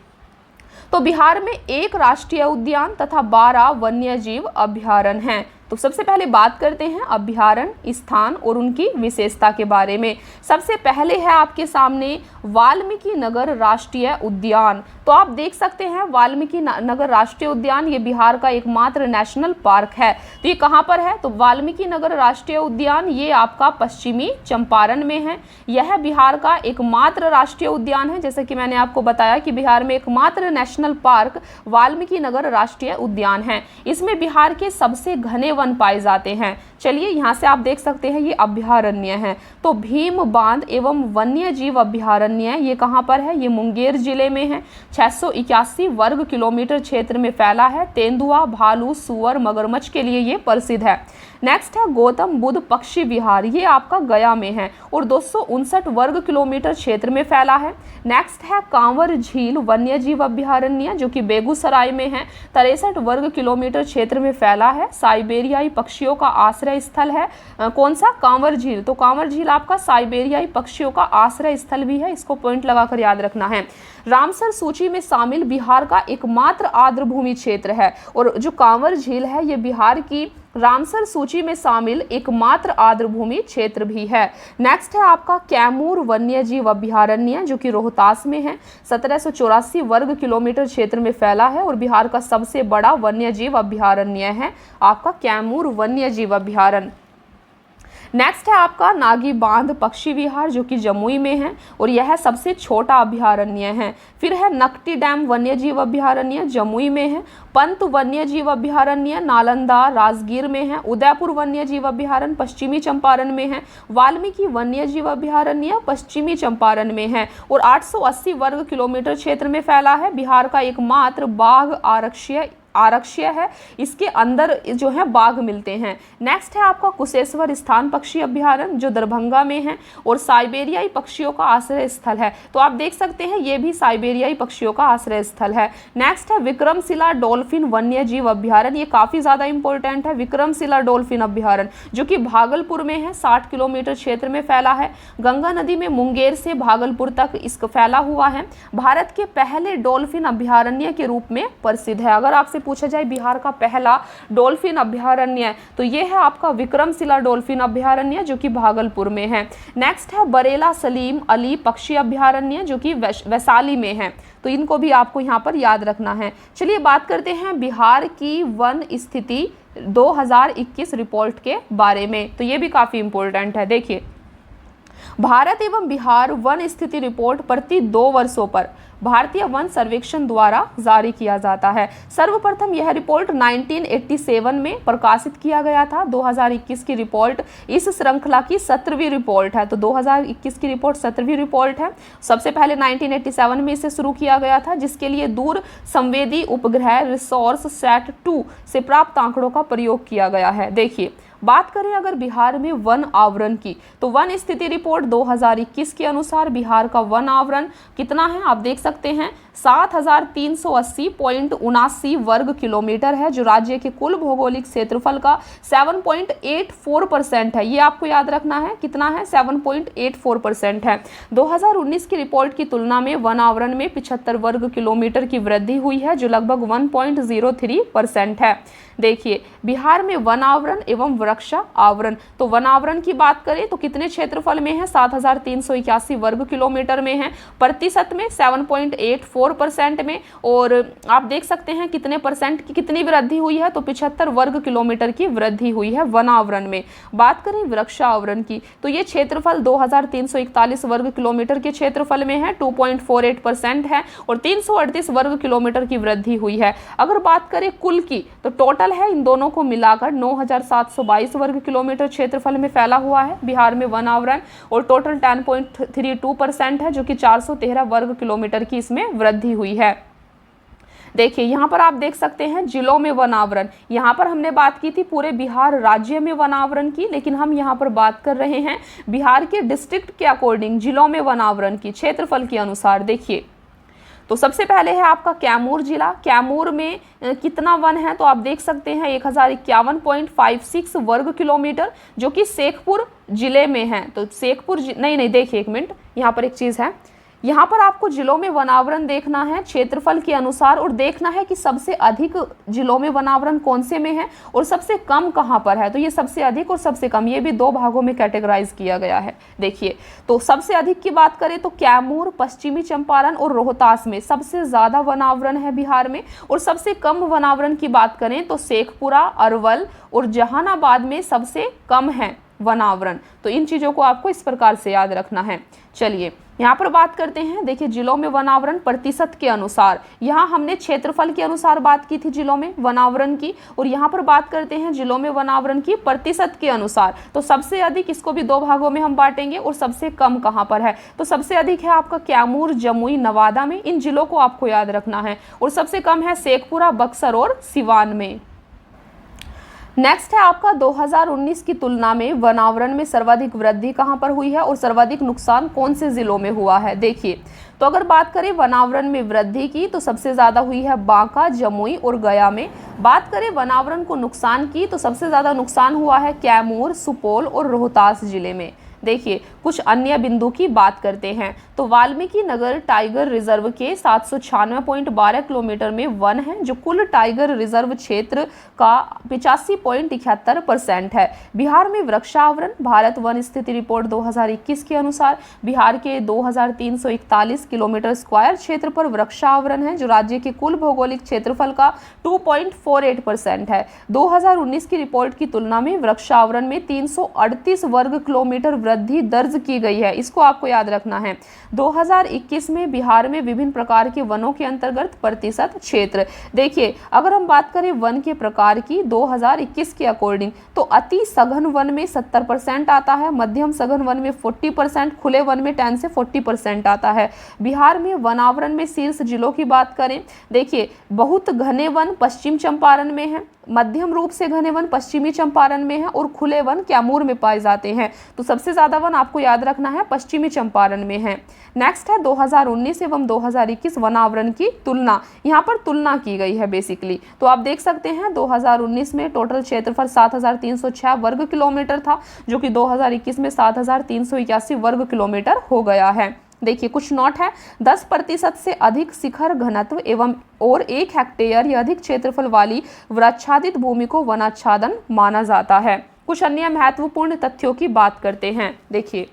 तो बिहार में एक राष्ट्रीय उद्यान तथा 12 वन्य जीव अभयारण्य हैं। तो सबसे पहले बात करते हैं अभयारण्य स्थान और उनकी विशेषता के बारे में। सबसे पहले है आपके सामने वाल्मीकि नगर राष्ट्रीय उद्यान। तो आप देख सकते हैं वाल्मीकि नगर राष्ट्रीय उद्यान ये बिहार का एकमात्र नेशनल पार्क है। तो ये कहाँ पर है? तो वाल्मीकि नगर राष्ट्रीय उद्यान ये आपका पश्चिमी चंपारण में है। यह बिहार का एकमात्र राष्ट्रीय उद्यान है। जैसे कि मैंने आपको बताया कि बिहार में एकमात्र नेशनल पार्क वाल्मीकि नगर राष्ट्रीय उद्यान है। इसमें बिहार के सबसे घने वन पाए जाते हैं। चलिए यहाँ से आप देख सकते हैं ये अभयारण्य है। तो भीम बांध एवं वन्य जीव अभयारण्य ये कहाँ पर है? ये मुंगेर जिले में है। 681 वर्ग किलोमीटर क्षेत्र में फैला है। तेंदुआ, भालू, सुअर, मगरमच्छ के लिए ये प्रसिद्ध है। नेक्स्ट है गौतम बुद्ध पक्षी विहार, ये आपका गया में है और 259 वर्ग किलोमीटर क्षेत्र में फैला है। नेक्स्ट है कांवर झील वन्य जीव अभयारण्य जो कि बेगूसराय में है। 63 वर्ग किलोमीटर क्षेत्र में फैला है। साइबेरियाई पक्षियों का आश्रय स्थल है। कौन सा? कांवर झील। तो कांवर झील आपका साइबेरियाई पक्षियों का आश्रय स्थल भी है, इसको पॉइंट लगाकर याद रखना है। रामसर सूची में शामिल बिहार का एकमात्र आर्द्र भूमि क्षेत्र है और जो कांवर झील है ये बिहार की रामसर सूची में शामिल एकमात्र आर्द्र भूमि क्षेत्र भी है। नेक्स्ट है आपका कैमूर वन्य जीव अभयारण्य जो कि रोहतास में है। 1784 वर्ग किलोमीटर क्षेत्र में फैला है और बिहार का सबसे बड़ा वन्य जीव अभयारण्य है आपका कैमूर वन्य जीव अभयारण्य। नेक्स्ट है आपका नागी बांध पक्षी विहार जो कि जमुई में है और यह सबसे छोटा अभयारण्य है। फिर है नकटी डैम वन्यजीव अभयारण्य जमुई में है। पंत वन्यजीव अभयारण्य नालंदा राजगीर में है। उदयपुर वन्यजीव अभयारण्य पश्चिमी चंपारण में है। वाल्मीकि वन्यजीव अभयारण्य पश्चिमी चंपारण में है और 880 वर्ग किलोमीटर क्षेत्र में फैला है। बिहार का एकमात्र बाघ आरक्ष्य है, इसके अंदर जो है बाघ मिलते हैं। नेक्स्ट है आपका कुशेश्वर स्थान पक्षी अभयारण्य जो दरभंगा में है और साइबेरियाई पक्षियों का आश्रय स्थल है। तो आप देख सकते हैं ये भी साइबेरियाई पक्षियों का आश्रय स्थल है। नेक्स्ट है विक्रमशिला डॉल्फिन वन्यजीव अभयारण्य, ये काफी ज्यादा इंपॉर्टेंट है। विक्रमशिला डॉल्फिन अभयारण्य जो कि भागलपुर में है, 60 किलोमीटर क्षेत्र में फैला है। गंगा नदी में मुंगेर से भागलपुर तक इसका फैला हुआ है। भारत के पहले डॉल्फिन अभयारण्य के रूप में प्रसिद्ध है। अगर आपसे पूछा जाए बिहार का पहला डॉल्फिन अभयारण्य तो ये है आपका विक्रमशिला डॉल्फिन अभयारण्य जो कि भागलपुर में है। नेक्स्ट है बरेला सलीम अली पक्षी अभयारण्य जो कि वैशाली में है। तो इनको भी आपको यहाँ पर याद रखना है। चलिए बात करते हैं बिहार की वन स्थिति 2021 रिपोर्ट के बारे में। तो ये भी काफी इंपॉर्टेंट है। देखिए, भारत एवं बिहार वन स्थिति रिपोर्ट प्रति 2 वर्षों पर भारतीय वन सर्वेक्षण द्वारा जारी किया जाता है। सर्वप्रथम यह रिपोर्ट 1987 में प्रकाशित किया गया था। 2021 की रिपोर्ट इस श्रृंखला की 17वीं रिपोर्ट है। तो 2021 की रिपोर्ट 17वीं रिपोर्ट है। सबसे पहले 1987 में इसे शुरू किया गया था, जिसके लिए दूर संवेदी उपग्रह रिसोर्स सेट 2 से प्राप्त आंकड़ों का प्रयोग किया गया है। देखिए, बात करें अगर बिहार में वन आवरण की तो वन स्थिति रिपोर्ट 2021 के अनुसार बिहार का वन आवरण कितना है आप देख सकते हैं 7380.79 वर्ग किलोमीटर है, जो राज्य के कुल भौगोलिक क्षेत्रफल का 7.84% है। ये आपको याद रखना है, कितना है 7.84% है। 2019 की रिपोर्ट की तुलना में वन आवरण में 75 वर्ग किलोमीटर की वृद्धि हुई है, जो लगभग 1.03% है। देखिए, बिहार में वन आवरण एवं वृक्षा आवरण, तो वन आवरण की बात करें तो कितने क्षेत्रफल में है 7381 वर्ग किलोमीटर में है, प्रतिशत में 7.84% में, और आप देख सकते हैं कितने परसेंट की कितनी वृद्धि हुई है, तो 75 वर्ग किलोमीटर की वृद्धि हुई है वन आवरण में। बात करें वृक्षा आवरण की तो ये क्षेत्रफल 2341 वर्ग किलोमीटर के क्षेत्रफल में है, 2.48% है, और 338 वर्ग किलोमीटर की वृद्धि हुई है। अगर बात करें कुल की तो टोटल है इन दोनों को मिलाकर 9722 वर्ग किलोमीटर क्षेत्रफल में फैला हुआ है बिहार में वन आवरण, और टोटल 10.32% है, जो कि 413 वर्ग किलोमीटर की इसमें वृद्धि हुई है। देखिए, यहाँ पर आप देख सकते हैं जिलों में वन आवरण। यहाँ पर हमने बात की थी पूरे बिहार राज्य में वन आवरण की, लेकिन हम यहाँ पर बात कर रहे हैं बिहार के डिस्ट्रिक्ट के अकॉर्डिंग जिलों में वन आवरण की क्षेत्रफल के अनुसार। देखिए, तो सबसे पहले है आपका कैमूर जिला। कैमूर में कितना वन है तो आप देख सकते हैं 1051.56 वर्ग किलोमीटर, जो कि शेखपुर जिले में है। तो शेखपुर नहीं, देखिए एक मिनट, यहाँ पर एक चीज़ है, यहाँ पर आपको जिलों में वनावरण देखना है क्षेत्रफल के अनुसार, और देखना है कि सबसे अधिक जिलों में वनावरण कौन से में है और सबसे कम कहाँ पर है। तो ये सबसे अधिक और सबसे कम, ये भी 2 भागों में कैटेगराइज किया गया है। देखिए, तो सबसे अधिक की बात करें तो कैमूर, पश्चिमी चंपारण और रोहतास में सबसे ज़्यादा वनावरण है बिहार में, और सबसे कम वनावरण की बात करें तो शेखपुरा, अरवल और जहानाबाद में सबसे कम है वनावरण। तो इन चीज़ों को आपको इस प्रकार से याद रखना है। चलिए, यहाँ पर बात करते हैं। देखिए, जिलों में वनावरण प्रतिशत के अनुसार, यहाँ हमने क्षेत्रफल के अनुसार बात की थी जिलों में वनावरण की, और यहाँ पर बात करते हैं जिलों में वनावरण की प्रतिशत के अनुसार। तो सबसे अधिक, इसको भी 2 भागों में हम बांटेंगे, और सबसे कम कहाँ पर है तो सबसे अधिक है आपका कैमूर, जमुई, नवादा में, इन जिलों को आपको याद रखना है, और सबसे कम है शेखपुरा, बक्सर और सिवान में। नेक्स्ट है आपका 2019 की तुलना में वनावरण में सर्वाधिक वृद्धि कहां पर हुई है और सर्वाधिक नुकसान कौन से जिलों में हुआ है। देखिए, तो अगर बात करें वनावरण में वृद्धि की तो सबसे ज़्यादा हुई है बांका, जमुई और गया में। बात करें वनावरण को नुकसान की तो सबसे ज़्यादा नुकसान हुआ है कैमूर, सुपौल और रोहतास जिले में। देखिए कुछ अन्य बिंदु की बात करते हैं तो वाल्मीकि नगर टाइगर रिजर्व के 796.12 किलोमीटर में वन है, जो कुल टाइगर रिजर्व क्षेत्र का 85.71% है। बिहार में वृक्षावरण भारत वन स्थिति रिपोर्ट 2021 के अनुसार बिहार के 2341 किलोमीटर स्क्वायर क्षेत्र पर वृक्षावरण है, जो राज्य के कुल भौगोलिक क्षेत्रफल का 2.48% है। 2019 की रिपोर्ट की तुलना में वृक्षावरण में 338 वर्ग किलोमीटर वृद्धि दर्ज की गई है। इसको आपको याद रखना है। 2021 में बिहार में विभिन्न प्रकार के वनों के अंतर्गत प्रतिशत क्षेत्र, देखिए अगर हम बात करें वन के प्रकार की 2021 के अकॉर्डिंग तो अति सघन वन में 70% आता है, मध्यम सघन वन में 40%, खुले वन में 10 से 40% आता है। बिहार में वनावरण में शीर्ष जिलों की बात करें, देखिए बहुत घने वन पश्चिम चंपारण में है, मध्यम रूप से घने वन पश्चिमी चंपारण में है और खुले वन कैमूर में पाए जाते हैं। तो सबसे ज्यादा वन आपको याद रखना है पश्चिमी चंपारण में है। नेक्स्ट है 2019 एवं 2021 वनावरण की तुलना, यहाँ पर तुलना की गई है बेसिकली। तो आप देख सकते हैं 2019 में टोटल क्षेत्रफल 7306 वर्ग किलोमीटर था, जो कि 2021 में 7381 वर्ग किलोमीटर हो गया है। देखिए कुछ नोट है, 10% से अधिक शिखर घनत्व एवं और 1 हेक्टेयर या अधिक क्षेत्रफल वाली वृक्षाच्छादित भूमि को वनाच्छादन माना जाता है। कुछ अन्य महत्वपूर्ण तथ्यों की बात करते हैं। देखिए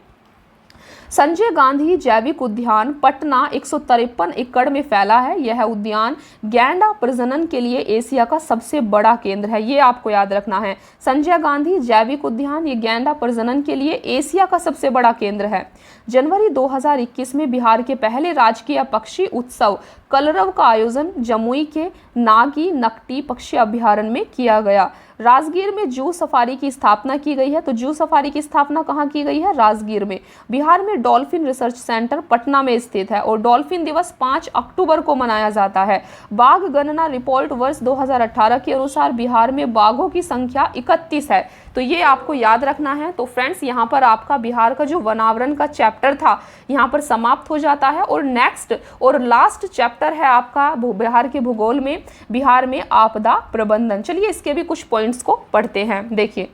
संजय गांधी जैविक उद्यान पटना 153 एकड़ में फैला है। यह उद्यान गैंडा प्रजनन के लिए एशिया का सबसे बड़ा केंद्र है, ये आपको याद रखना है। संजय गांधी जैविक उद्यान ये गैंडा प्रजनन के लिए एशिया का सबसे बड़ा केंद्र है। जनवरी 2021 में बिहार के पहले राजकीय पक्षी उत्सव कलरव का आयोजन जमुई के नागी नकटी पक्षी अभ्यारण्य में किया गया। राजगीर में जू सफारी की स्थापना की गई है। तो जू सफारी की स्थापना कहाँ की गई है? राजगीर में। बिहार में डॉल्फिन रिसर्च सेंटर पटना में स्थित है और डॉल्फिन दिवस 5 अक्टूबर को मनाया जाता है। बाघ गणना रिपोर्ट वर्ष 2018 के अनुसार बिहार में बाघों की संख्या 31 है। तो ये आपको याद रखना है। तो फ्रेंड्स यहाँ पर आपका बिहार का जो वनावरण का चैप्टर था यहाँ पर समाप्त हो जाता है और नेक्स्ट और लास्ट चैप्टर है आपका बिहार के भूगोल में, बिहार में आपदा प्रबंधन। चलिए इसके भी कुछ पॉइंट्स को पढ़ते हैं। देखिए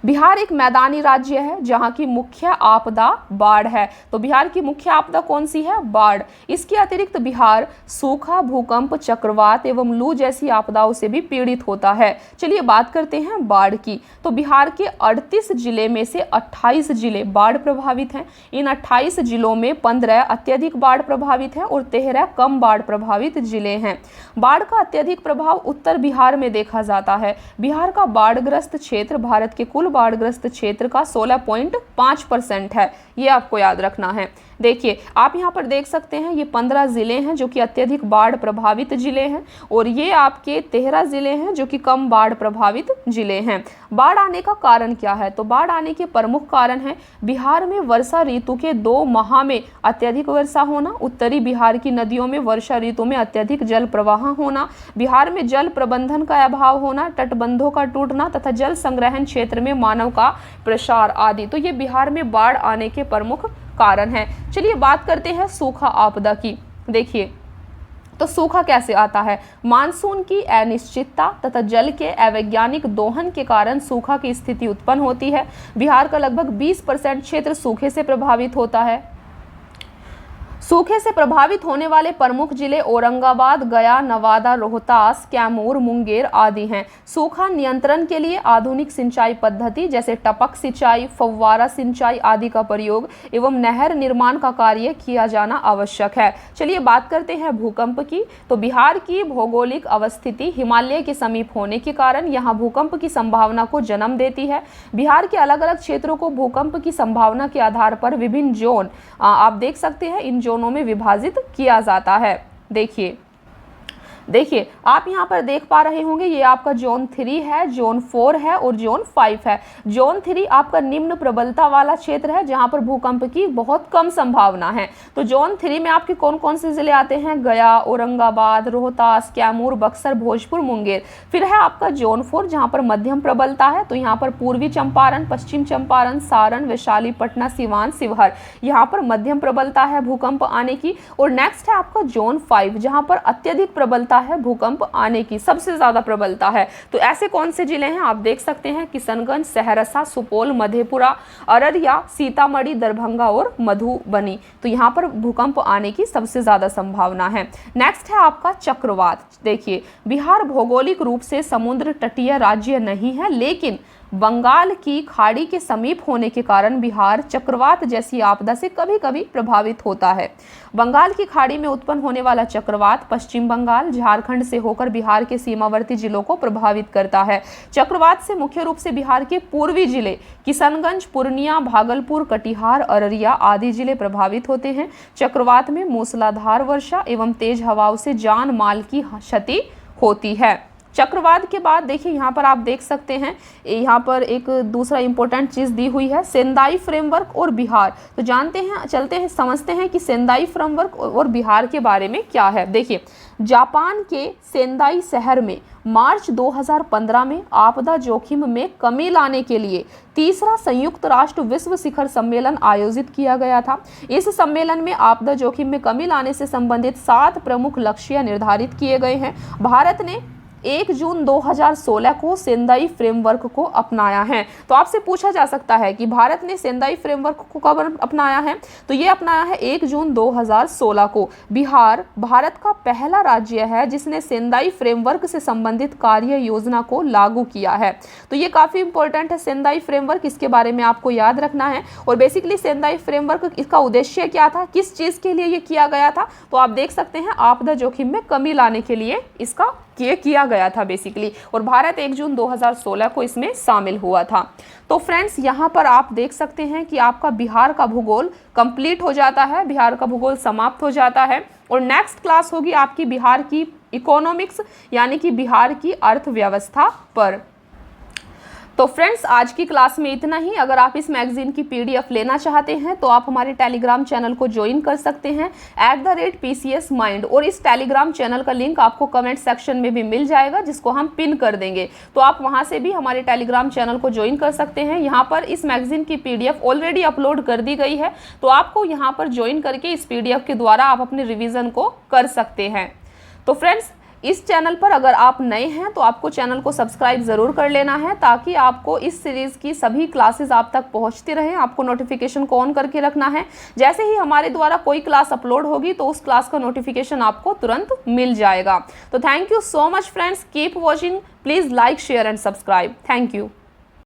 बिहार एक मैदानी राज्य है जहां की मुख्य आपदा बाढ़ है। तो बिहार की मुख्य आपदा कौन सी है? बाढ़। इसके अतिरिक्त बिहार सूखा, भूकंप, चक्रवात एवं लू जैसी आपदाओं से भी पीड़ित होता है। चलिए बात करते हैं बाढ़ की। तो बिहार के 38 जिले में से 28 जिले बाढ़ प्रभावित हैं। इन 28 जिलों में 15 अत्यधिक बाढ़ प्रभावित हैं और 13 कम बाढ़ प्रभावित जिले हैं। बाढ़ का अत्यधिक प्रभाव उत्तर बिहार में देखा जाता है। बिहार का बाढ़ग्रस्त क्षेत्र भारत के कुल बाढ़ग्रस्त क्षेत्र का 16.5% है, ये आपको याद रखना है। देखिए आप यहाँ पर देख सकते हैं ये 15 जिले हैं जो कि अत्यधिक बाढ़ प्रभावित जिले हैं और ये आपके 13 जिले हैं जो कि कम बाढ़ प्रभावित जिले हैं। बाढ़ आने का कारण क्या है? तो बाढ़ आने के प्रमुख कारण है बिहार में वर्षा ऋतु के 2 माह में अत्यधिक वर्षा होना, उत्तरी बिहार की नदियों में वर्षा ऋतु में अत्यधिक जल प्रवाह होना, बिहार में जल प्रबंधन का अभाव होना, तटबंधों का टूटना तथा जल संग्रहण क्षेत्र में मानव का प्रसार आदि। तो ये बिहार में बाढ़ आने के प्रमुख कारण है। चलिए बात करते हैं सूखा आपदा की। देखिए तो सूखा कैसे आता है? मानसून की अनिश्चितता तथा जल के अवैज्ञानिक दोहन के कारण सूखा की स्थिति उत्पन्न होती है। बिहार का लगभग 20% क्षेत्र सूखे से प्रभावित होता है। सूखे से प्रभावित होने वाले प्रमुख जिले औरंगाबाद, गया, नवादा, रोहतास, कैमूर, मुंगेर आदि हैं। सूखा नियंत्रण के लिए आधुनिक सिंचाई पद्धति जैसे टपक सिंचाई, फव्वारा सिंचाई आदि का प्रयोग एवं नहर निर्माण का कार्य किया जाना आवश्यक है। चलिए बात करते हैं भूकंप की। तो बिहार की भौगोलिक अवस्थिति हिमालय के समीप होने के कारण यहाँ भूकंप की संभावना को जन्म देती है। बिहार के अलग अलग क्षेत्रों को भूकंप की संभावना के आधार पर विभिन्न जोन आप देख सकते हैं, इन जोनों में विभाजित किया जाता है। देखिए आप यहाँ पर देख पा रहे होंगे ये आपका जोन 3 है, जोन 4 है और जोन 5 है। जोन 3 आपका निम्न प्रबलता वाला क्षेत्र है जहाँ पर भूकंप की बहुत कम संभावना है। तो जोन 3 में आपके कौन कौन से जिले आते हैं? गया, औरंगाबाद, रोहतास, कैमूर, बक्सर, भोजपुर, मुंगेर। फिर है आपका जोन 4 जहाँ पर मध्यम प्रबलता है। तो यहाँ पर पूर्वी चंपारण, पश्चिम चंपारण, सारण, वैशाली, पटना, सिवान, शिवहर, यहाँ पर मध्यम प्रबलता है भूकंप आने की। और नेक्स्ट है आपका जोन 5 जहाँ पर अत्यधिक प्रबलता प्रबलता है भूकंप आने की, सबसे ज्यादा प्रबलता है। तो ऐसे कौन से जिले हैं आप देख सकते हैं, किशनगंज, सहरसा, सुपौल, मधेपुरा, अररिया, सीतामढ़ी, दरभंगा और मधुबनी। तो यहाँ पर भूकंप आने की सबसे ज्यादा संभावना है। नेक्स्ट है आपका चक्रवात। देखिए, बिहार भौगोलिक रूप से समुद्र तटीय राज्य नहीं है, लेकिन बंगाल की खाड़ी के समीप होने के कारण बिहार चक्रवात जैसी आपदा से कभी कभी प्रभावित होता है। बंगाल की खाड़ी में उत्पन्न होने वाला चक्रवात पश्चिम बंगाल, झारखंड से होकर बिहार के सीमावर्ती जिलों को प्रभावित करता है। चक्रवात से मुख्य रूप से बिहार के पूर्वी जिले किशनगंज, पूर्णिया, भागलपुर, कटिहार, अररिया आदि जिले प्रभावित होते हैं। चक्रवात में मूसलाधार वर्षा एवं तेज हवाओं से जान माल की क्षति होती है। चक्रवात के बाद देखिए यहाँ पर आप देख सकते हैं, यहाँ पर एक दूसरा इंपॉर्टेंट चीज़ दी हुई है, सेंदाई फ्रेमवर्क और बिहार। तो जानते हैं, चलते हैं समझते हैं कि सेंदाई फ्रेमवर्क और बिहार के बारे में क्या है। देखिए, जापान के सेंदाई शहर में मार्च 2015 में आपदा जोखिम में कमी लाने के लिए तीसरा संयुक्त राष्ट्र विश्व शिखर सम्मेलन आयोजित किया गया था। इस सम्मेलन में आपदा जोखिम में कमी लाने से संबंधित 7 प्रमुख लक्ष्य निर्धारित किए गए हैं। भारत ने 1 जून 2016 को सेंदाई फ्रेमवर्क को अपनाया है। तो आपसे पूछा जा सकता है कि भारत ने सेंदाई फ्रेमवर्क को कब अपनाया है, तो ये अपनाया है 1 जून 2016 को। बिहार भारत का पहला राज्य है जिसने सेंदाई फ्रेमवर्क से संबंधित कार्य योजना को लागू किया है। तो ये काफ़ी इंपॉर्टेंट है सेंदाई फ्रेमवर्क, इसके बारे में आपको याद रखना है। और बेसिकली सेंदाई फ्रेमवर्क, इसका उद्देश्य क्या था, किस चीज़ के लिए ये किया गया था, तो आप देख सकते हैं आपदा जोखिम में कमी लाने के लिए इसका किया गया था बेसिकली। और भारत 1 जून 2016 को इसमें शामिल हुआ था। तो फ्रेंड्स, यहाँ पर आप देख सकते हैं कि आपका बिहार का भूगोल कंप्लीट हो जाता है, बिहार का भूगोल समाप्त हो जाता है। और नेक्स्ट क्लास होगी आपकी बिहार की इकोनॉमिक्स, यानी कि बिहार की अर्थव्यवस्था पर। तो फ्रेंड्स, आज की क्लास में इतना ही। अगर आप इस मैगजीन की PDF लेना चाहते हैं तो आप हमारे टेलीग्राम चैनल को ज्वाइन कर सकते हैं @PCS Mind, और इस टेलीग्राम चैनल का लिंक आपको कमेंट सेक्शन में भी मिल जाएगा, जिसको हम पिन कर देंगे। तो आप वहां से भी हमारे टेलीग्राम चैनल को ज्वाइन कर सकते हैं। यहाँ पर इस मैगजीन की PDF ऑलरेडी अपलोड कर दी गई है, तो आपको यहाँ पर ज्वाइन करके इस PDF के द्वारा आप अपने रिविजन को कर सकते हैं। तो फ्रेंड्स, इस चैनल पर अगर आप नए हैं तो आपको चैनल को सब्सक्राइब ज़रूर कर लेना है, ताकि आपको इस सीरीज़ की सभी क्लासेस आप तक पहुंचती रहें। आपको नोटिफिकेशन को ऑन करके रखना है। जैसे ही हमारे द्वारा कोई क्लास अपलोड होगी तो उस क्लास का नोटिफिकेशन आपको तुरंत मिल जाएगा। तो thank you so much friends, keep watching, please like, share and subscribe. Thank you.